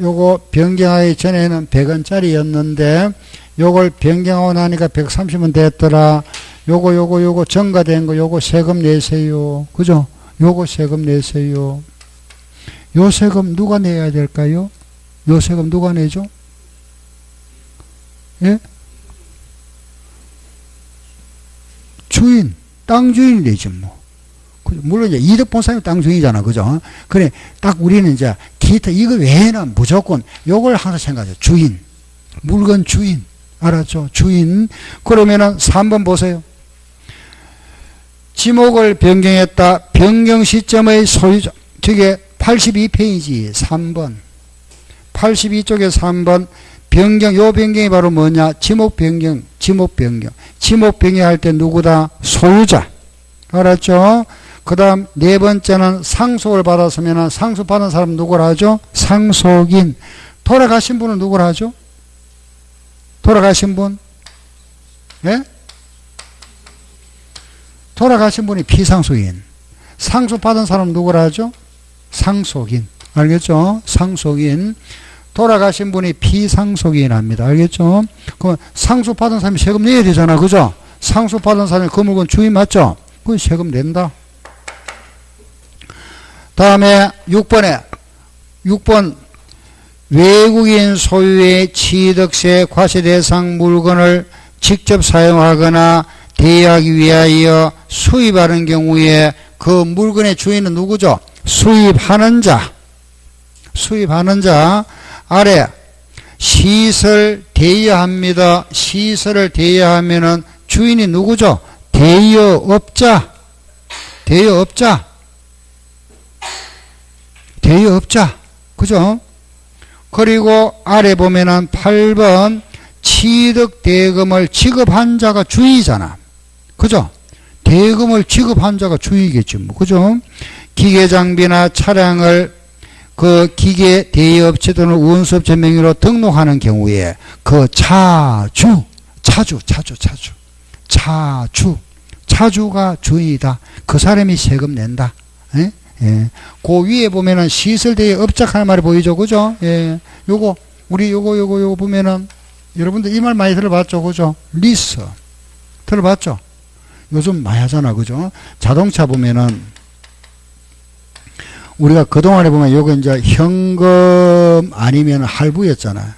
요거 변경하기 전에는 100원짜리였는데, 요걸 변경하고 나니까 130원 됐더라. 요거 전가된 거 요거 세금 내세요. 그죠? 요거 세금 내세요. 요 세금 누가 내야 될까요? 요 세금 누가 내죠? 예? 주인, 땅 주인이 내지 뭐. 물론 이제 이득 본 사람이 땅 주인이잖아. 그죠? 그래, 딱 우리는 이제 기타, 이거 외에는 무조건 요걸 항상 생각하죠. 주인. 물건 주인. 알았죠? 주인. 그러면은 3번 보세요. 지목을 변경했다. 변경 시점의 소유자. 저게 82페이지 3번. 82쪽에 3번. 변경, 요 변경이 바로 뭐냐? 지목 변경. 지목 변경할 때 누구다? 소유자. 알았죠? 그 다음 네 번째는 상속을 받았으면 상속 받은 사람 누구를 하죠? 상속인. 돌아가신 분은 누구를 하죠? 돌아가신 분? 예? 돌아가신 분이 비상속인. 상속받은 사람 누구라 하죠? 상속인. 알겠죠? 상속인. 돌아가신 분이 비상속인 합니다. 알겠죠? 그럼 상속받은 사람이 세금 내야 되잖아. 그죠? 상속받은 사람이 그 물건 주인 맞죠? 그건 세금 낸다. 다음에 6번. 외국인 소유의 취득세 과세 대상 물건을 직접 사용하거나 대여하기 위하여 수입하는 경우에 그 물건의 주인은 누구죠? 수입하는 자. 수입하는 자. 아래 시설 대여합니다. 시설을 대여하면은 주인이 누구죠? 대여업자. 대여업자. 대여업자. 그죠? 그리고 아래 보면은 8번 취득 대금을 지급한 자가 주의잖아. 그죠? 대금을 지급한 자가 주의겠지 뭐. 그죠? 기계 장비나 차량을 그 기계 대여업체 또는 운수업체 명의로 등록하는 경우에 그 차주가 주인이다. 그 사람이 세금 낸다. 예? 예. 그 위에 보면은 시설대여업자하는 말이 보이죠. 그죠? 예. 요거 보면은 여러분들 이 말 많이 들어봤죠. 그죠? 리스. 들어봤죠? 요즘 많이 하잖아. 그죠? 자동차 보면은 우리가 그동안에 보면 요거 이제 현금 아니면 할부였잖아요.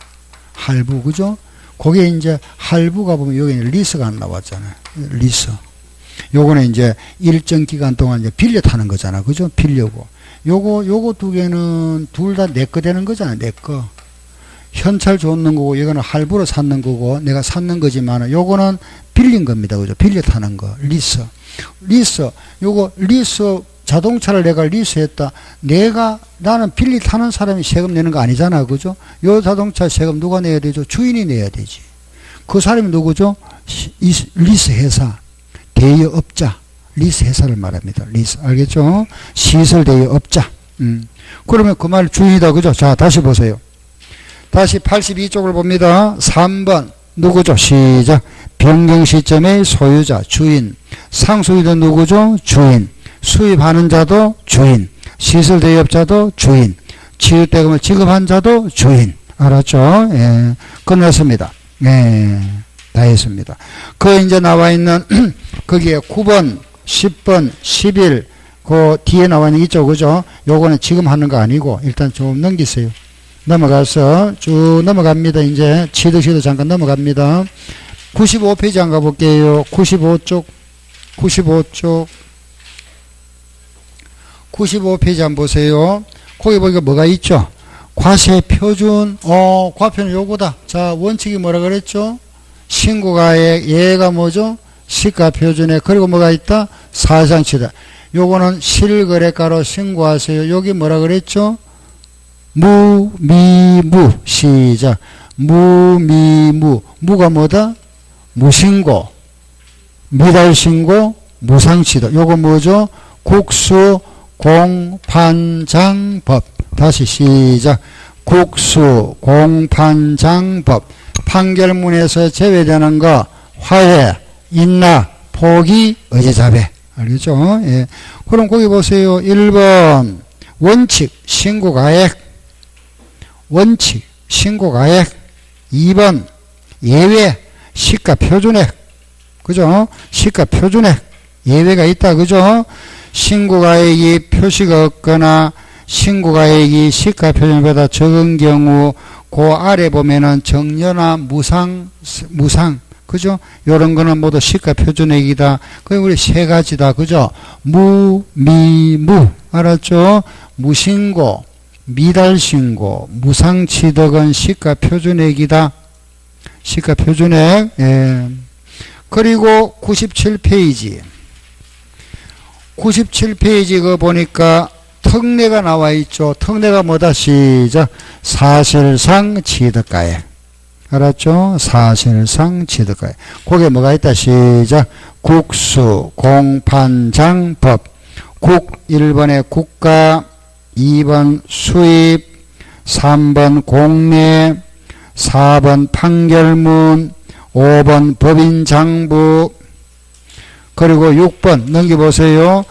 할부. 그죠? 거기에 이제 할부가 보면 여기 리스가 안 나왔잖아요. 리스. 요거는 이제 일정 기간 동안 이제 빌려 타는 거잖아. 그죠? 빌려고. 요거 두 개는 둘 다 내 거 되는 거잖아. 내 거. 현찰 줬는 거고, 이거는 할부로 샀는 거고, 내가 샀는 거지만, 요거는 빌린 겁니다. 그죠? 빌려 타는 거. 리스. 요거 리스, 자동차를 내가 리스했다. 나는 빌리 타는 사람이 세금 내는 거 아니잖아. 그죠? 요 자동차 세금 누가 내야 되죠? 주인이 내야 되지. 그 사람이 누구죠? 리스 회사. 대여업자. 리스 회사를 말합니다. 리스. 알겠죠? 시설 대여업자. 그러면 그 말 주인이다. 그죠? 자, 다시 보세요. 다시 82쪽을 봅니다. 3번. 누구죠? 시작. 변경 시점의 소유자, 주인. 상수유도 누구죠? 주인. 수입하는 자도 주인. 시설 대여업자도 주인. 취득대금을 지급한 자도 주인. 알았죠? 예. 끝났습니다. 예. 다 했습니다. 그 이제 나와 있는 거기에 9번, 10번, 11, 그 뒤에 나와 있는 이쪽, 그죠? 요거는 지금 하는 거 아니고 일단 좀 넘기세요. 넘어가서 쭉 넘어갑니다. 이제 취득시도 잠깐 넘어갑니다. 95페이지 안 가볼게요. 95페이지 한번 보세요. 거기 보니까 뭐가 있죠? 과세표준, 과표는 요거다. 자, 원칙이 뭐라 그랬죠? 신고가액, 얘가 뭐죠? 시가표준액. 그리고 뭐가 있다? 사상치다. 요거는 실거래가로 신고하세요. 여기 뭐라 그랬죠? 무미무. 시작. 무미무. 무가 뭐다? 무신고, 미달신고, 무상취득. 요거 뭐죠? 국수공판장법. 다시 시작. 국수공판장법. 판결문에서 제외되는 거 화해, 인나, 포기, 의제자배. 알겠죠? 예. 그럼 거기 보세요. 1번 원칙 신고가액. 원칙 신고가액. 2번 예외 시가표준액. 그죠? 시가표준액. 예외가 있다. 그죠? 신고가액이 표시가 없거나 신고가액이 시가표준보다 적은 경우 그 아래 보면은 정려나 무상. 그죠? 요런 거는 모두 시가표준액이다. 그 우리 세 가지다. 그죠? 무, 미, 무. 알았죠? 무신고, 미달신고, 무상취득은 시가표준액이다. 시가표준액. 예. 그리고 97페이지. 97페이지 그 보니까 특례가 나와 있죠. 특례가 뭐다? 시작. 사실상 취득가액. 알았죠? 사실상 취득가액. 거기에 뭐가 있다? 시작. 국수공판장법. 1번에 국가, 2번 수입, 3번 공매, 4번 판결문, 5번 법인장부. 그리고 6번 넘겨보세요.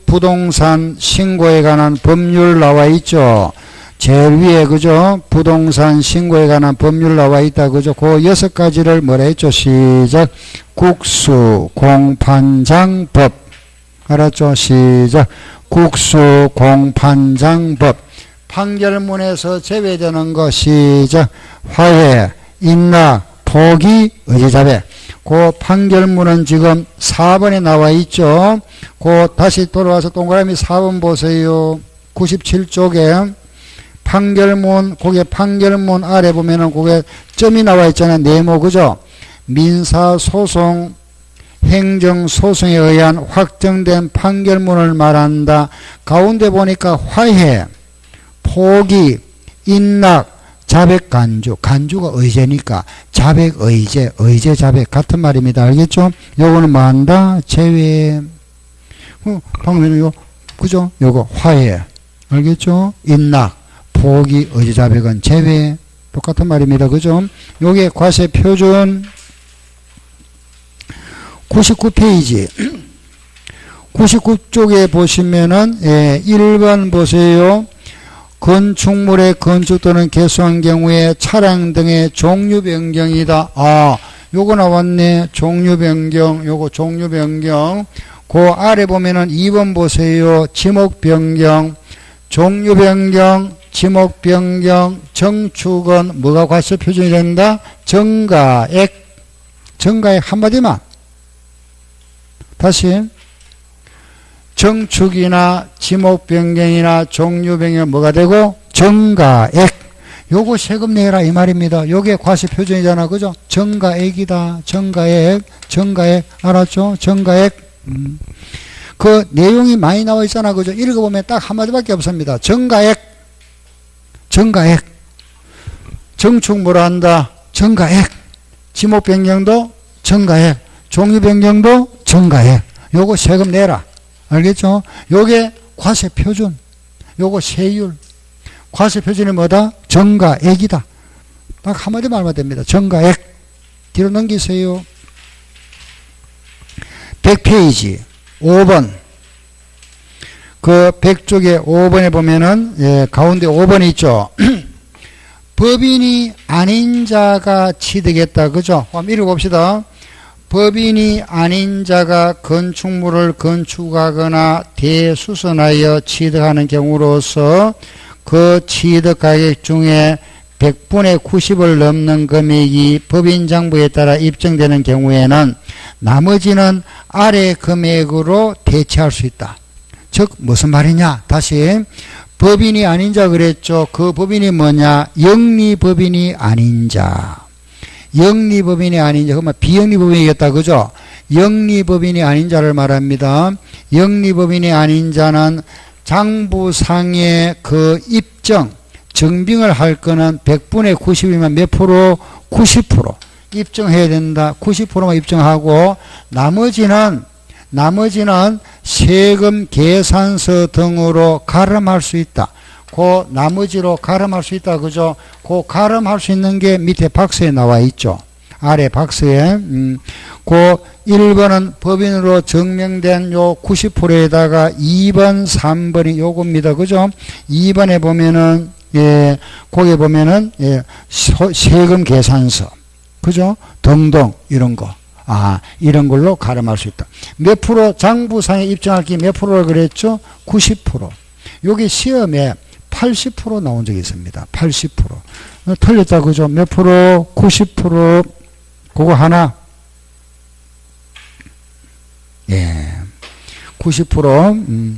부동산 신고에 관한 법률 나와 있죠. 제일 위에, 그죠? 부동산 신고에 관한 법률 나와 있다. 그죠? 그 6가지를 뭐라 했죠? 시작. 국수공판장법. 알았죠? 시작. 국수공판장법. 판결문에서 제외되는 거. 시작. 화해, 인나, 포기, 의제자배. 그 판결문은 지금 4번에 나와 있죠. 그 다시 돌아와서 동그라미 4번 보세요. 97쪽에 판결문, 그게 판결문 아래 보면은 그게 점이 나와 있잖아요. 네모, 그죠? 민사소송, 행정소송에 의한 확정된 판결문을 말한다. 가운데 보니까 화해, 포기, 인락, 자백, 간주. 간주가 의제니까 자백, 의제, 의제, 자백 같은 말입니다. 알겠죠? 요거는 뭐 한다? 제외. 방금 요, 그죠? 요거 화해. 알겠죠? 인락, 포기, 의제, 자백은 제외. 똑같은 말입니다. 그죠? 요게 과세 표준 99페이지. 99쪽에 보시면은, 1번 보세요. 건축물의 건축 또는 개수한 경우에 차량 등의 종류 변경이다. 아, 요거 나왔네. 종류 변경, 요거 종류 변경. 그 아래 보면은 2번 보세요. 지목 변경, 종류 변경, 지목 변경, 정축은 뭐가 과세 표준이 된다? 정가액. 정가액 한마디만. 다시. 정축이나 지목 변경이나 종류 변경 뭐가 되고? 정가액. 요거 세금 내라 이 말입니다. 요게 과세 표준이잖아. 그죠? 정가액이다. 정가액. 정가액. 알았죠? 정가액. 그 내용이 많이 나와 있잖아. 그죠? 읽어보면 딱 한마디밖에 없습니다. 정가액. 정가액. 정축 뭐라 한다? 정가액. 지목 변경도 정가액. 종류 변경도 정가액. 요거 세금 내라. 알겠죠? 요게 과세 표준. 요거 세율. 과세 표준이 뭐다? 정가액이다. 딱 한마디 말하면 됩니다. 정가액. 뒤로 넘기세요. 100페이지 5번. 그 100쪽에 5번에 보면은, 가운데 5번이 있죠. 법인이 아닌 자가 취득했다. 그죠? 한번 읽어봅시다. 법인이 아닌 자가 건축물을 건축하거나 대수선하여 취득하는 경우로서 그 취득 가격 중에 100분의 90을 넘는 금액이 법인 장부에 따라 입증되는 경우에는 나머지는 아래 금액으로 대체할 수 있다. 즉 무슨 말이냐? 다시 법인이 아닌 자 그랬죠. 그 법인이 뭐냐? 영리법인이 아닌 자. 영리법인이 아닌 자, 그러면 비영리법인이겠다. 그죠? 영리법인이 아닌 자를 말합니다. 영리법인이 아닌 자는 장부상의 그 입증, 증빙을 할 거는 100분의 90이면 몇 프로? 90% 입증해야 된다. 90%만 입증하고 나머지는 세금 계산서 등으로 가름할 수 있다. 그 나머지로 가름할 수 있다. 그죠? 그 가름할 수 있는 게 밑에 박스에 나와 있죠. 아래 박스에. 그 1번은 법인으로 증명된 요 90%에다가 2번, 3번이 요겁니다. 그죠? 2번에 보면은, 거기에 보면은, 세금 계산서. 그죠? 등등, 이런 거. 아, 이런 걸로 가름할 수 있다. 몇 프로, 장부상에 입증할 게 몇 프로를 그랬죠? 90%. 여기 시험에 80% 나온 적이 있습니다. 80%. 틀렸다, 그죠? 몇 프로? 90%. 그거 하나. 90%.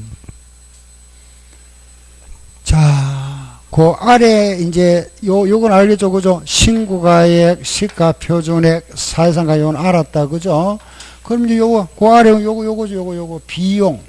자, 그 아래 이제 요건 알겠죠, 그죠? 신고가액, 시가표준액, 사회상가 요건 알았다, 그죠? 그럼 이제 요거, 그 아래 요거 비용,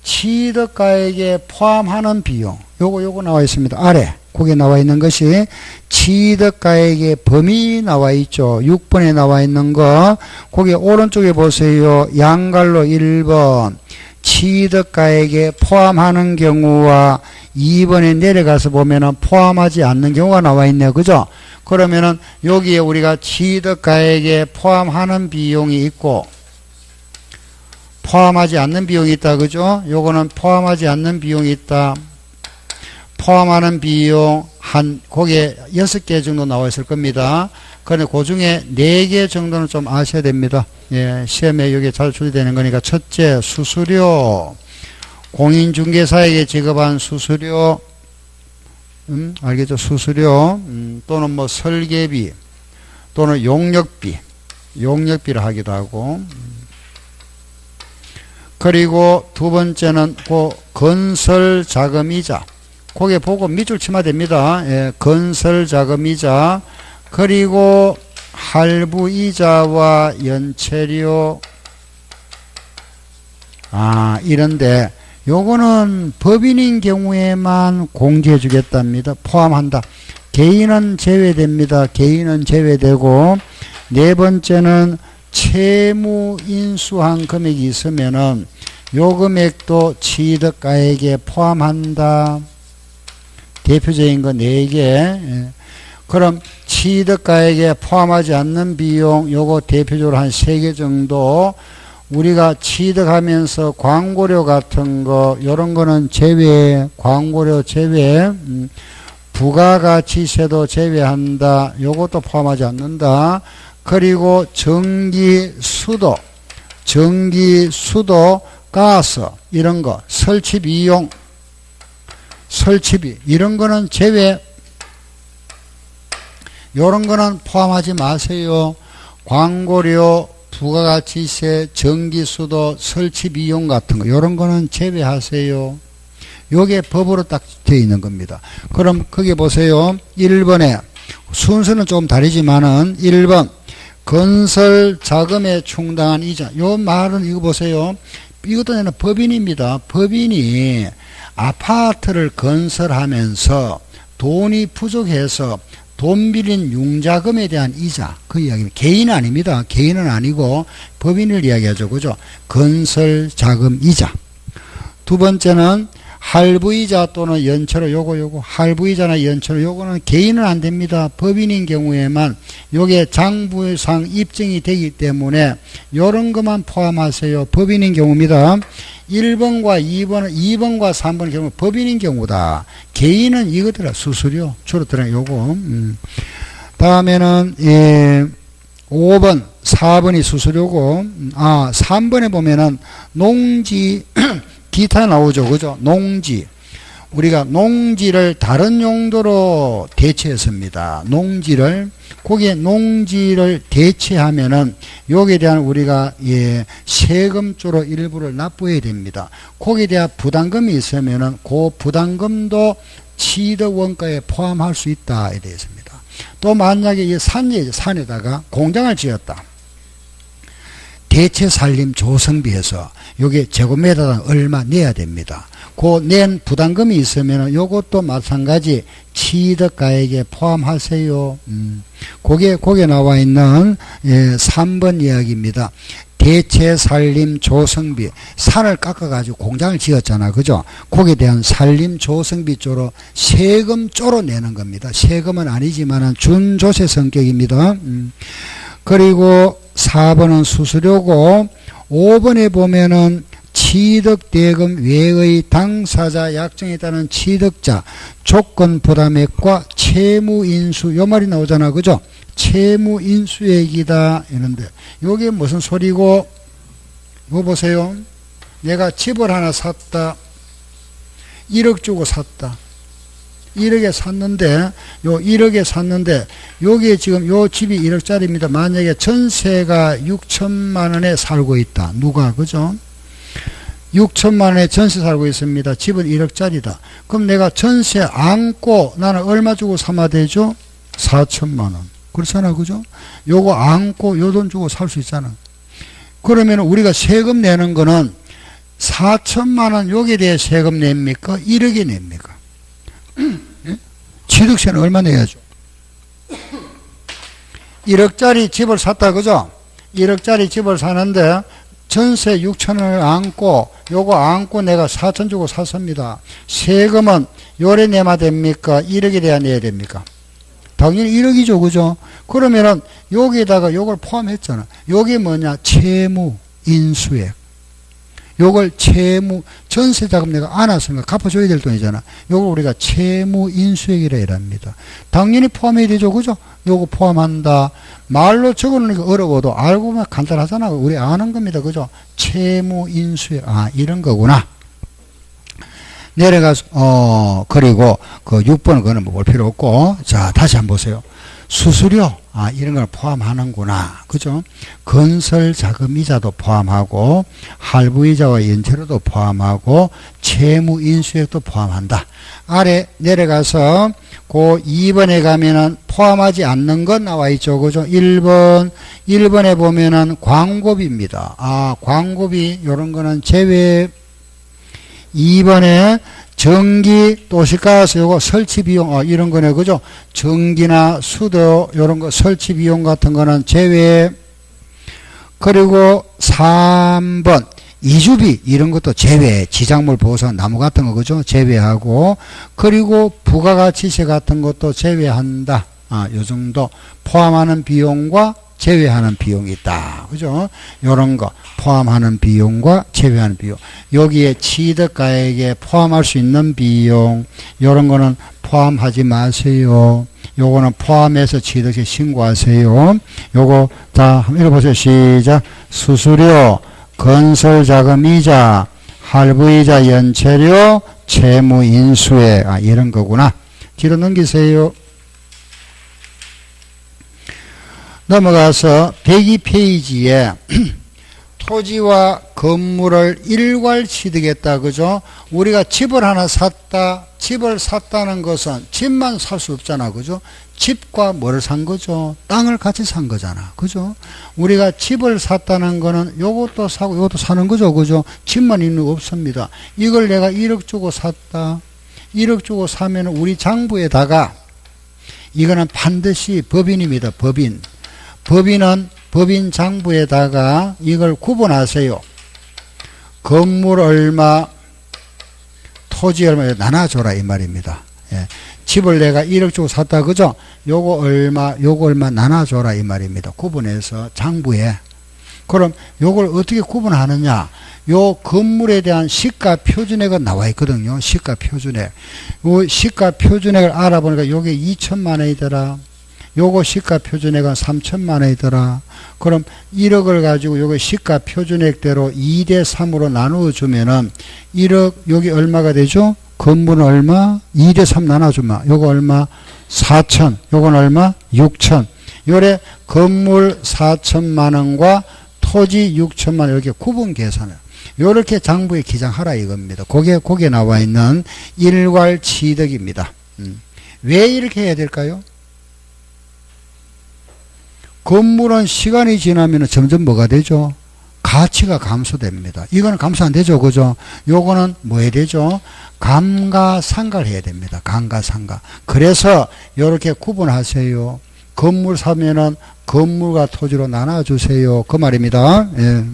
취득가액에 포함하는 비용, 요거 나와 있습니다. 아래 거기에 나와 있는 것이 취득가액의 범위 나와 있죠. 6번에 나와 있는 거, 거기 오른쪽에 보세요. 양갈로 1번 취득가액에 포함하는 경우와 2번에 내려가서 보면은 포함하지 않는 경우가 나와 있네요. 그죠? 그러면은 여기에 우리가 취득가액에 포함하는 비용이 있고 포함하지 않는 비용이 있다. 그죠? 요거는 포함하지 않는 비용이 있다. 포함하는 비용 거기에 6개 정도 나와 있을 겁니다. 그런데 그 중에 4개 정도는 좀 아셔야 됩니다. 시험에 여기 잘 출제되는 거니까 첫째, 수수료. 공인중개사에게 지급한 수수료, 알겠죠? 수수료, 또는 뭐 설계비, 또는 용역비, 용역비를 하기도 하고. 그리고 두 번째는 그 건설자금이자. 거기에 보고 밑줄 치면 됩니다. 예, 건설자금이자. 그리고 할부이자와 연체료. 이런데 요거는 법인인 경우에만 공제해 주겠답니다. 포함한다. 개인은 제외됩니다. 개인은 제외되고, 네 번째는 채무 인수한 금액이 있으면은 요 금액도 취득가액에 포함한다. 대표적인 거 4개. 그럼 취득가액에 포함하지 않는 비용, 요거 대표적으로 한 3개 정도. 우리가 취득하면서 광고료 같은 거, 요런 거는 제외, 광고료 제외, 부가가치세도 제외한다. 요것도 포함하지 않는다. 그리고 전기, 수도, 가스, 이런 거, 설치 비용, 설치비, 이런 거는 제외. 요런 거는 포함하지 마세요. 광고료, 부가가치세, 전기수도, 설치비용 같은 거, 요런 거는 제외하세요. 요게 법으로 딱 되어 있는 겁니다. 그럼 거기 보세요. 1번에 순서는 좀 다르지만은 1번 건설 자금에 충당한 이자. 요 말은 이거 보세요. 이것도 법인입니다. 법인이 아파트를 건설하면서 돈이 부족해서 돈 빌린 융자금에 대한 이자, 그 이야기는 개인은 아닙니다. 개인은 아니고 법인을 이야기하죠. 그죠? 건설 자금 이자. 두 번째는 할부이자 또는 연체료, 요거 할부이자나 연체료, 요거는 개인은 안 됩니다. 법인인 경우에만 요게 장부상 입증이 되기 때문에 요런 것만 포함하세요. 법인인 경우입니다. 1번과 2번과 3번의 경우 법인인 경우다. 개인은 이거더라. 수수료 주로 들어요. 요거. 다음에는 5번 4번이 수수료고, 3번에 보면은 농지 기타 나오죠. 그죠? 농지. 우리가 농지를 다른 용도로 대체했습니다. 거기에 농지를 대체하면은 여기에 대한 우리가 세금조로 일부를 납부해야 됩니다. 거기에 대한 부담금이 있으면은 그 부담금도 취득 원가에 포함할 수 있다. 에 대해서입니다. 또 만약에 이 산에다가 공장을 지었다. 대체 살림 조성비에서 요게 제곱미터당 얼마 내야 됩니다. 그 낸 부담금이 있으면 요것도 마찬가지 취득가액에 포함하세요. 거기에 나와 있는 3번 이야기입니다. 대체 살림 조성비, 산을 깎아가지고 공장을 지었잖아. 그죠? 거기에 대한 살림 조성비 쪽으로 세금 쪽으로 내는 겁니다. 세금은 아니지만 준조세 성격입니다. 그리고 4번은 수수료고, 5번에 보면은 취득대금 외의 당사자 약정에 따른 취득자 조건 부담액과 채무인수, 요 말이 나오잖아. 그죠? 채무인수액이다. 이런데 요게 무슨 소리고, 이거 보세요. 내가 집을 하나 샀다. 1억 주고 샀다. 1억에 샀는데, 요 1억에 샀는데, 요게 지금 요 집이 1억짜리입니다. 만약에 전세가 6천만 원에 살고 있다. 누가, 그죠? 6천만 원에 전세 살고 있습니다. 집은 1억짜리다. 그럼 내가 전세 안고 나는 얼마 주고 사면 되죠? 4천만 원. 그렇잖아. 그죠? 요거 안고 요 돈 주고 살 수 있잖아. 그러면 우리가 세금 내는 거는 4천만 원 여기에 대해 세금 냅니까? 1억에 냅니까? 취득세는 얼마 내야죠? 1억짜리 집을 샀다. 그죠? 1억짜리 집을 사는데 전세 6천원을 안고 요거 안고 내가 4천 주고 샀습니다. 세금은 요래 내야 됩니까? 1억에 대해 내야 됩니까? 당연히 1억이죠. 그죠? 그러면은 여기에다가 요걸 포함했잖아. 요게 뭐냐? 채무 인수액. 요걸 전세자금 내가 안 왔으니까 갚아줘야 될 돈이잖아. 요걸 우리가 채무인수액이라 합니다. 당연히 포함해야 되죠. 그죠? 요거 포함한다. 말로 적어놓으니까 어려워도 알고 보면 간단하잖아. 우리 아는 겁니다. 그죠? 채무인수액. 이런 거구나. 내려가서, 그리고 그 6번 그거는 볼 필요 없고, 자, 다시 한번 보세요. 수수료, 이런 걸 포함하는구나. 그죠? 건설 자금 이자도 포함하고, 할부 이자와 연체료도 포함하고, 채무 인수액도 포함한다. 아래 내려가서, 그 2번에 가면은 포함하지 않는 건 나와 있죠. 그죠? 1번에 보면은 광고비입니다. 광고비, 요런 거는 제외. 2번에 전기, 도시가스, 요거 설치비용, 이런 거네, 그죠? 전기나 수도, 요런 거 설치비용 같은 거는 제외. 그리고 3번, 이주비, 이런 것도 제외. 지작물 보상, 나무 같은 거, 그죠? 제외하고. 그리고 부가가치세 같은 것도 제외한다. 요 정도. 포함하는 비용과 제외하는 비용이 있다. 그죠? 요런 거 포함하는 비용과 제외하는 비용. 여기에 취득가액에 포함할 수 있는 비용, 요런 거는 포함하지 마세요. 요거는 포함해서 취득세 신고하세요. 요거 다 한번 읽어보세요. 시작. 수수료, 건설자금이자, 할부이자, 연체료, 채무인수액. 이런 거구나. 뒤로 넘기세요. 넘어가서 102페이지에 토지와 건물을 일괄 취득했다. 그죠? 우리가 집을 하나 샀다. 집을 샀다는 것은 집만 살 수 없잖아. 그죠? 집과 뭐를 산 거죠? 땅을 같이 산 거잖아. 그죠? 우리가 집을 샀다는 거는 요것도 사고 요것도 사는 거죠. 그죠? 집만 있는 거 없습니다. 이걸 내가 1억 주고 샀다. 1억 주고 사면 우리 장부에다가 이거는 반드시 법인입니다. 법인. 법인은 법인 장부에다가 이걸 구분하세요. 건물 얼마, 토지 얼마 나눠줘라 이 말입니다. 예. 집을 내가 1억 주고 샀다 그죠? 요거 얼마 나눠줘라 이 말입니다. 구분해서 장부에. 그럼 요걸 어떻게 구분하느냐? 요 건물에 대한 시가 표준액은 나와 있거든요. 시가 표준액. 요 시가 표준액을 알아보니까 요게 2천만 원이더라. 요거 시가 표준액은 3천만 원이더라. 그럼 1억을 가지고 요거 시가 표준액대로 2대 3으로 나누어 주면은 1억 여기 얼마가 되죠? 건물은 얼마? 2대 3 나눠주면 요거 얼마? 4천. 요건 얼마? 6천. 요래 건물 4천만 원과 토지 6천만 원 이렇게 구분 계산을. 요렇게 장부에 기장하라 이겁니다. 거기에 나와 있는 일괄 취득입니다. 왜 이렇게 해야 될까요? 건물은 시간이 지나면 점점 뭐가 되죠? 가치가 감소됩니다. 이거는 감소 안 되죠. 그죠? 요거는 뭐 해야 되죠? 감가상가를 해야 됩니다. 감가상가. 그래서 요렇게 구분하세요. 건물 사면은 건물과 토지로 나눠주세요. 그 말입니다. 예.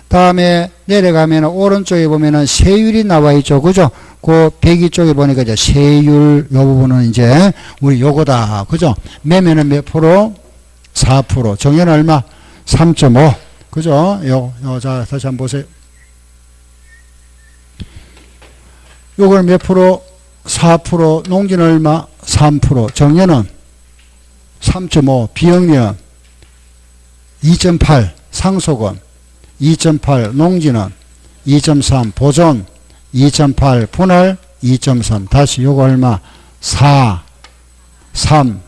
다음에 내려가면 오른쪽에 보면은 세율이 나와 있죠. 그죠? 그 102 쪽에 보니까 이제 세율 요 부분은 이제 우리 요거다. 그죠? 매매는 몇 프로? 4%. 정의는 얼마? 3.5. 그죠? 자, 다시 한번 보세요. 요걸 몇 프로? 4%. 농지는 얼마? 3%. 정의는 3.5. 비용면 2.8. 상속은 2.8. 농지는 2.3. 보존 2.8. 분할 2.3. 다시 요거 얼마? 4. 3.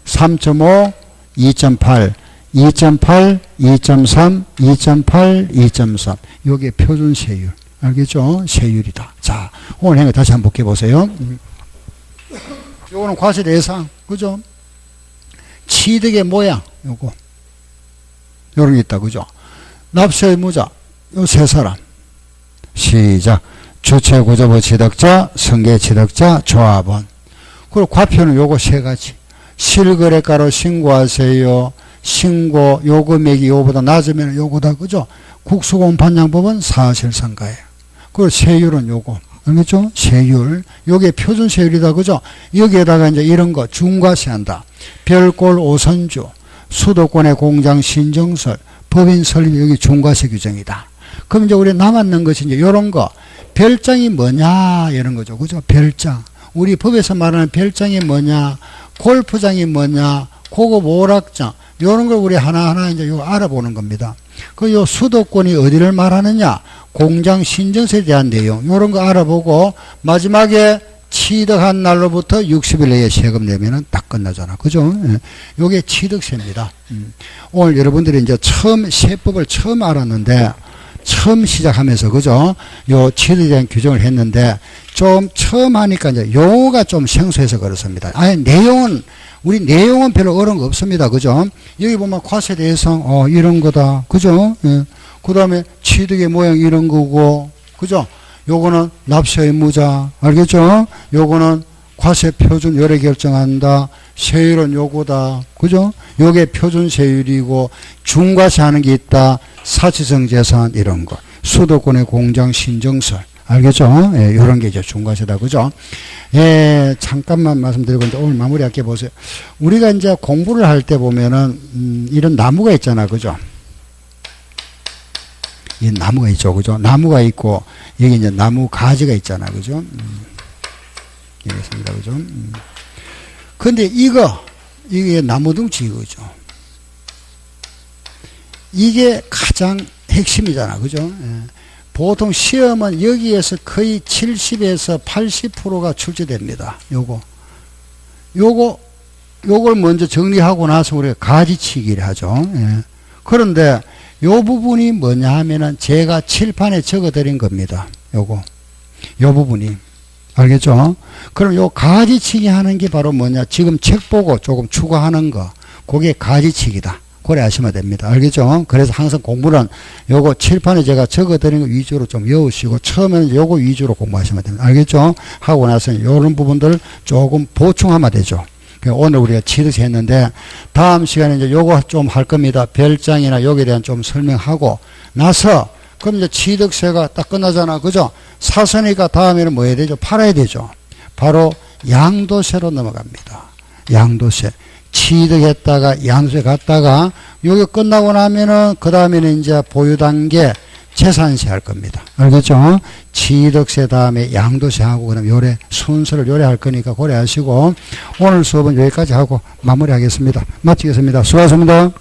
3.5. 2.8, 2.8, 2.3, 2.8, 2.3. 요게 표준 세율. 알겠죠? 세율이다. 자, 오늘 행위 다시 한번 볼게보세요. 요거는 과세 대상. 그죠? 취득의 모양. 요거. 요런 게 있다. 그죠? 납세 의무자. 요 세 사람. 시작. 주체 구조부 취득자, 승계 취득자, 조합원. 그리고 과표는 요거 세 가지. 실거래가로 신고하세요. 신고 요금액이 요거보다 낮으면 요거다. 그죠? 국수공판장법은 사실상가예요. 그리고 세율은 요거. 알겠죠? 세율. 요게 표준 세율이다. 그죠? 여기에다가 이제 이런 거 중과세 한다. 별골 5선주, 수도권의 공장 신정설, 법인 설립 여기 중과세 규정이다. 그럼 이제 우리 남았는 것이 이제 요런 거. 별장이 뭐냐? 이런 거죠. 그죠? 별장. 우리 법에서 말하는 별장이 뭐냐? 골프장이 뭐냐, 고급 오락장, 요런 걸 우리 하나하나 이제 요 알아보는 겁니다. 그 요 수도권이 어디를 말하느냐? 공장 신정세에 대한 내용, 요런 거 알아보고, 마지막에 취득한 날로부터 60일 내에 세금 내면은 딱 끝나잖아. 그죠? 예. 요게 취득세입니다. 오늘 여러분들이 이제 세법을 처음 알았는데, 처음 시작하면서, 그죠? 요 취득에 대한 규정을 했는데, 좀 처음 하니까 이제 용어가 좀 생소해서 그렇습니다. 아니, 우리 내용은 별로 어려운 거 없습니다. 그죠? 여기 보면 과세 대상, 이런 거다. 그죠? 예. 그 다음에 취득의 모양 이런 거고, 그죠? 요거는 납세 의무자, 알겠죠? 요거는 과세 표준 요래 결정한다. 세율은 요거다. 그죠? 요게 표준 세율이고, 중과세 하는 게 있다. 사치성 재산 이런 거. 수도권의 공장 신정설. 알겠죠? 예, 요런 게 이제 중과세다. 그죠? 예, 잠깐만 말씀드리고 이제 오늘 마무리할게 보세요. 우리가 이제 공부를 할 때 보면은, 이런 나무가 있잖아. 그죠? 이 나무가 있죠. 그죠? 나무가 있고, 여기 이제 나무 가지가 있잖아. 그죠? 여기 있습니다. 그죠? 근데 이게 나무둥치 이거죠. 이게 가장 핵심이잖아. 그죠? 예. 보통 시험은 여기에서 거의 70에서 80%가 출제됩니다. 요걸 먼저 정리하고 나서 우리가 가지치기를 하죠. 예. 그런데 요 부분이 뭐냐 하면은 제가 칠판에 적어 드린 겁니다. 요 부분이. 알겠죠? 그럼 요 가지치기 하는 게 바로 뭐냐? 지금 책 보고 조금 추가하는 거. 그게 가지치기다. 그래 하시면 됩니다. 알겠죠? 그래서 항상 공부는 요거 칠판에 제가 적어 드린 거 위주로 좀 외우시고 처음에는 요거 위주로 공부하시면 됩니다. 알겠죠? 하고 나서 요런 부분들 조금 보충하면 되죠. 오늘 우리가 취득세 했는데 다음 시간에 이제 요거 좀 할 겁니다. 별장이나 여기에 대한 좀 설명하고 나서 그럼 이제 취득세가 딱 끝나잖아. 그죠? 샀으니까 다음에는 뭐 해야 되죠? 팔아야 되죠. 바로 양도세로 넘어갑니다. 양도세. 취득했다가 양도세 갔다가 요게 끝나고 나면은 그 다음에는 이제 보유 단계 재산세 할 겁니다. 알겠죠? 취득세 다음에 양도세 하고 그다음 요래 순서를 요래 할 거니까 고려하시고 오늘 수업은 여기까지 하고 마무리하겠습니다. 마치겠습니다. 수고하셨습니다.